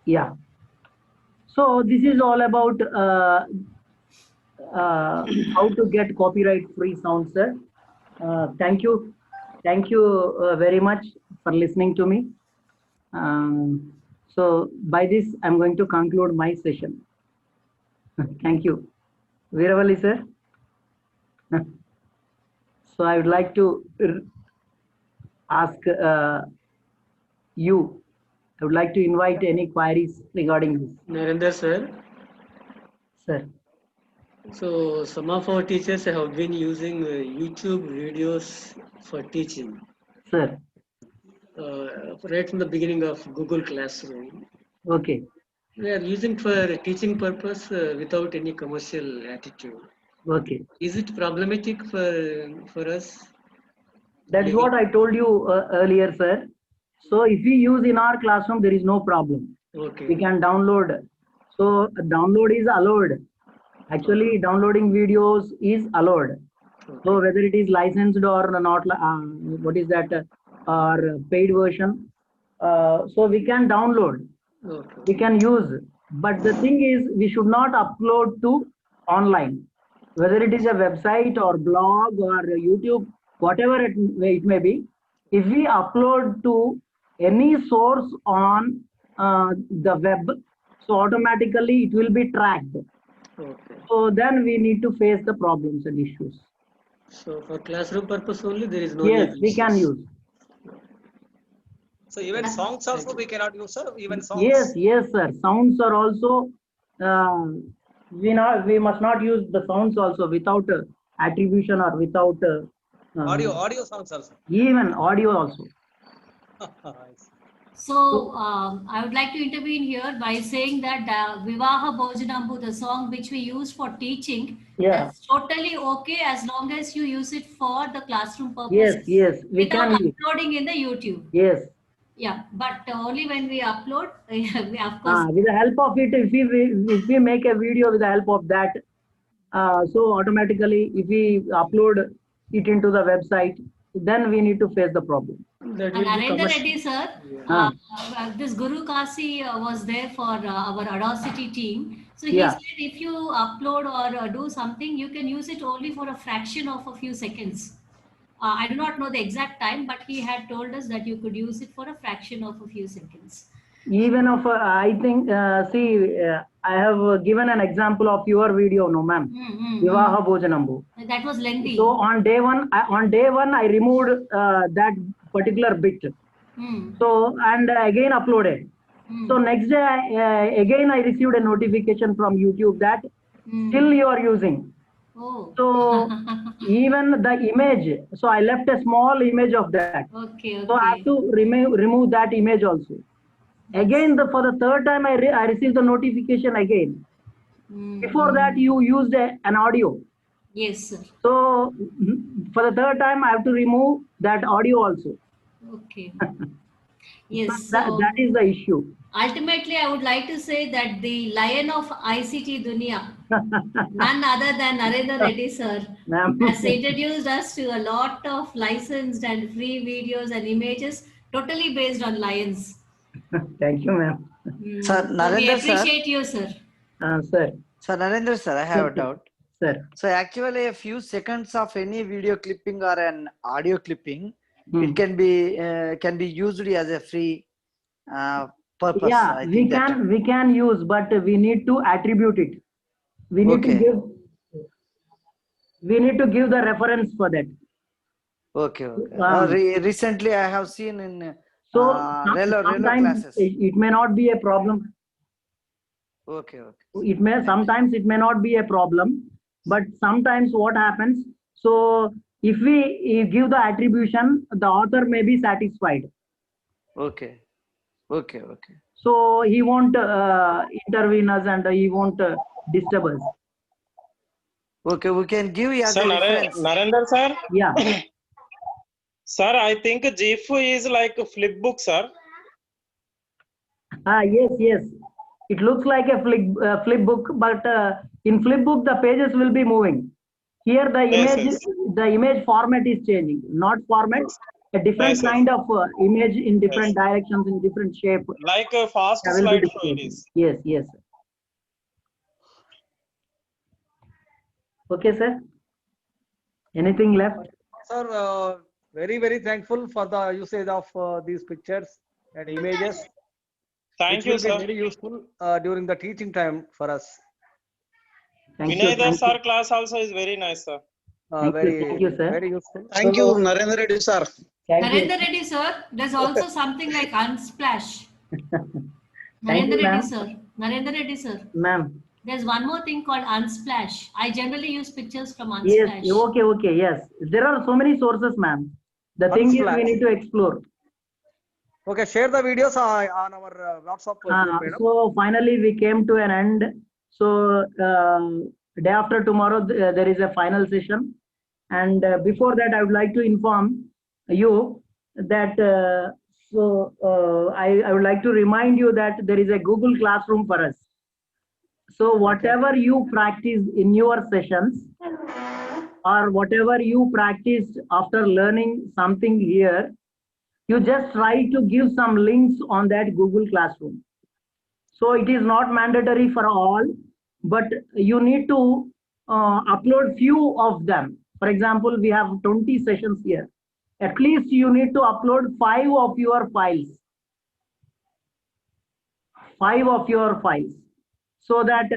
Yeah. So this is all about how to get copyright-free sound, sir. Thank you very much for listening to me. So by this, I'm going to conclude my session. Thank you. Veeravalli, sir. So I would like to ask you. I would like to invite any queries regarding this,
Narendra sir.
sir.
So some of our teachers have been using YouTube videos for teaching
Sir.
right from the beginning of Google Classroom.
Okay.
We are using for teaching purpose without any commercial attitude.
Okay.
Is it problematic for us?
That's what I told you earlier, sir. So if we use in our classroom, there is no problem.
Okay.
We can download. So download is allowed. Actually, downloading videos is allowed. So whether it is licensed or not, what is that, or paid version. So we can download.
Okay.
We can use. But the thing is, we should not upload to online. Whether it is a website or blog or YouTube, whatever it may be, if we upload to any source on the web, so automatically it will be tracked.
Okay.
So then we need to face the problems and issues.
So for classroom purpose only, there is no
Yes,
need
we can use.
So even songs also we cannot use, sir. Even songs.
Yes, sir. Sounds are also we must not use the sounds also without attribution or without
Audio songs also.
even audio also.
So I would like to intervene here by saying that Vivaha Bhojanambu, the song which we use for teaching,
Yeah.
that's totally okay as long as you use it for the classroom purposes.
Yes, we
without
can use.
uploading in the YouTube.
Yes.
Yeah, but only when we upload, we of course.
With the help of it, if we make a video with the help of that, so automatically if we upload it into the website, then we need to face the problem.
That
And
will be
Narendra
commercial.
Reddy sir, this Guru Kasi was there for our Audacity team. So he
Yeah.
said if you upload or do something, you can use it only for a fraction of a few seconds. I do not know the exact time, but he had told us that you could use it for a fraction of a few seconds.
Even of I think I have given an example of your video, no ma'am. Vivaha Bhojanambu.
That was lengthy.
So on day one I removed that particular bit. So and again uploaded. So next day again I received a notification from YouTube that still you are using.
Oh.
So even the image, so I left a small image of that.
Okay.
So I have to remove that image also. Again, for the third time, I received the notification again. Before that, you used an audio.
Yes, sir.
So for the third time, I have to remove that audio also.
Okay. Yes.
That is the issue.
Ultimately, I would like to say that the lion of ICT Dunia, none other than Narendra Reddy sir, has introduced us to a lot of licensed and free videos and images totally based on lions.
Thank you, ma'am.
Sir,
So we
Narendra sir.
appreciate you, sir.
Sir.
Sir, Narendra sir, I have a doubt.
Sir.
So actually a few seconds of any video clipping or an audio clipping, it can be used as a free purpose.
Yeah, we can use, but we need to attribute it. We need to give the reference for that.
Okay, okay. Recently, I have seen in
So
Relo
sometimes
classes.
it may not be a problem.
Okay, okay.
It may sometimes it may not be a problem, but sometimes what happens? So if we give the attribution, the author may be satisfied.
Okay, okay, okay.
So he won't intervene us and he won't disturb us.
Okay, we can give you as
Sir,
a reference.
Narendra sir.
Yeah.
Sir, I think GIF is like a flip book, sir.
Yes, yes. It looks like a flip book, but in flip book the pages will be moving. Here the
Yes,
image,
yes.
the image format is changing. Not format, a different
Yes, yes.
kind of image in different
Yes.
directions, in different shape.
Like a fast
I will be
slideshow it
displaying.
is.
Yes, yes. Okay, sir. Anything left?
Sir, very, very thankful for the usage of these pictures and images,
Thank
which
you,
will be
sir.
very useful during the teaching time for us.
Thank you.
Vinay
Thank
sir
you.
class also is very nice, sir.
Thank you, sir.
Very useful.
Thank you, Narendra Reddy sir.
Thank you.
Narendra Reddy sir, there's also something like Unsplash.
Thank you,
Narendra Reddy
ma'am.
sir. Narendra Reddy sir.
Ma'am.
There's one more thing called Unsplash. I generally use pictures from
Yes.
Unsplash.
Okay. Okay. Yes. There are so many sources, ma'am. The thing is, we
Unsplash.
need to explore.
Okay, share the videos on our WhatsApp group, madam.
So finally, we came to an end. So day after tomorrow, there is a final session. And before that, I would like to inform you that I would like to remind you that there is a Google Classroom for us. So whatever you practice in your sessions or whatever you practiced after learning something here, you just try to give some links on that Google Classroom. So it is not mandatory for all, but you need to upload few of them. For example, we have 20 sessions here. At least you need to upload 5 of your files. 5 of your files. So that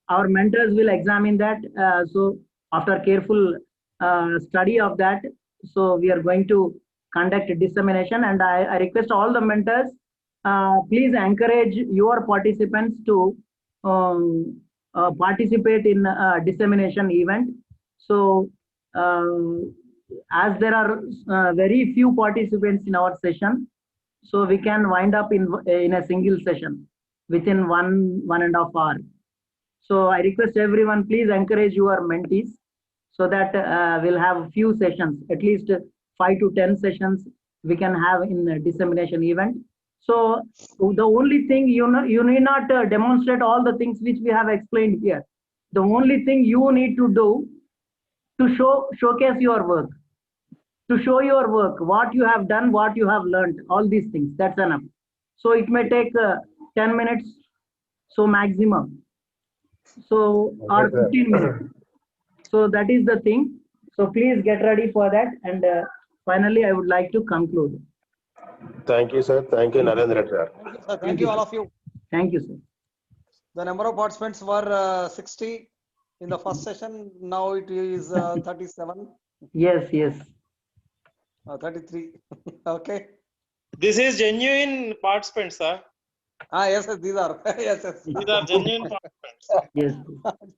our mentors will examine that. So after careful study of that, so we are going to conduct a dissemination, and I request all the mentors, please encourage your participants to participate in dissemination event. So as there are very few participants in our session, so we can wind up in a single session within 1.5 hours. So I request everyone, please encourage your mentees so that we'll have few sessions, at least 5 to 10 sessions we can have in the dissemination event. So the only thing, you need not demonstrate all the things which we have explained here. The only thing you need to do to showcase your work, to show your work, what you have done, what you have learned, all these things, that's enough. So it may take 10 minutes, so maximum. So, or 15 minutes. So that is the thing. So please get ready for that. And finally, I would like to conclude.
Thank you, sir. Thank you, Narendra sir.
Thank you, sir. Thank you, all of you.
Thank you, sir.
The number of participants were 60 in the first session. Now it is 37.
Yes, yes.
33. Okay.
This is genuine participants, sir.
Yes, yes, these are. Yes, yes.
These are genuine participants.
Yes.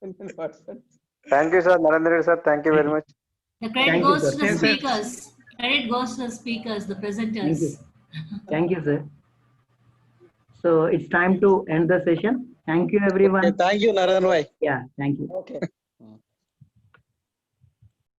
Genuine participants.
Thank you, sir. Narendra sir. Thank you very much.
The credit
Thank you,
goes
sir.
to the speakers. Credit goes to the speakers, the
Thank you.
presenters.
Thank you, sir. So it's time to end the session. Thank you, everyone.
Thank you, Narendra bhai.
Yeah, thank you.
Okay.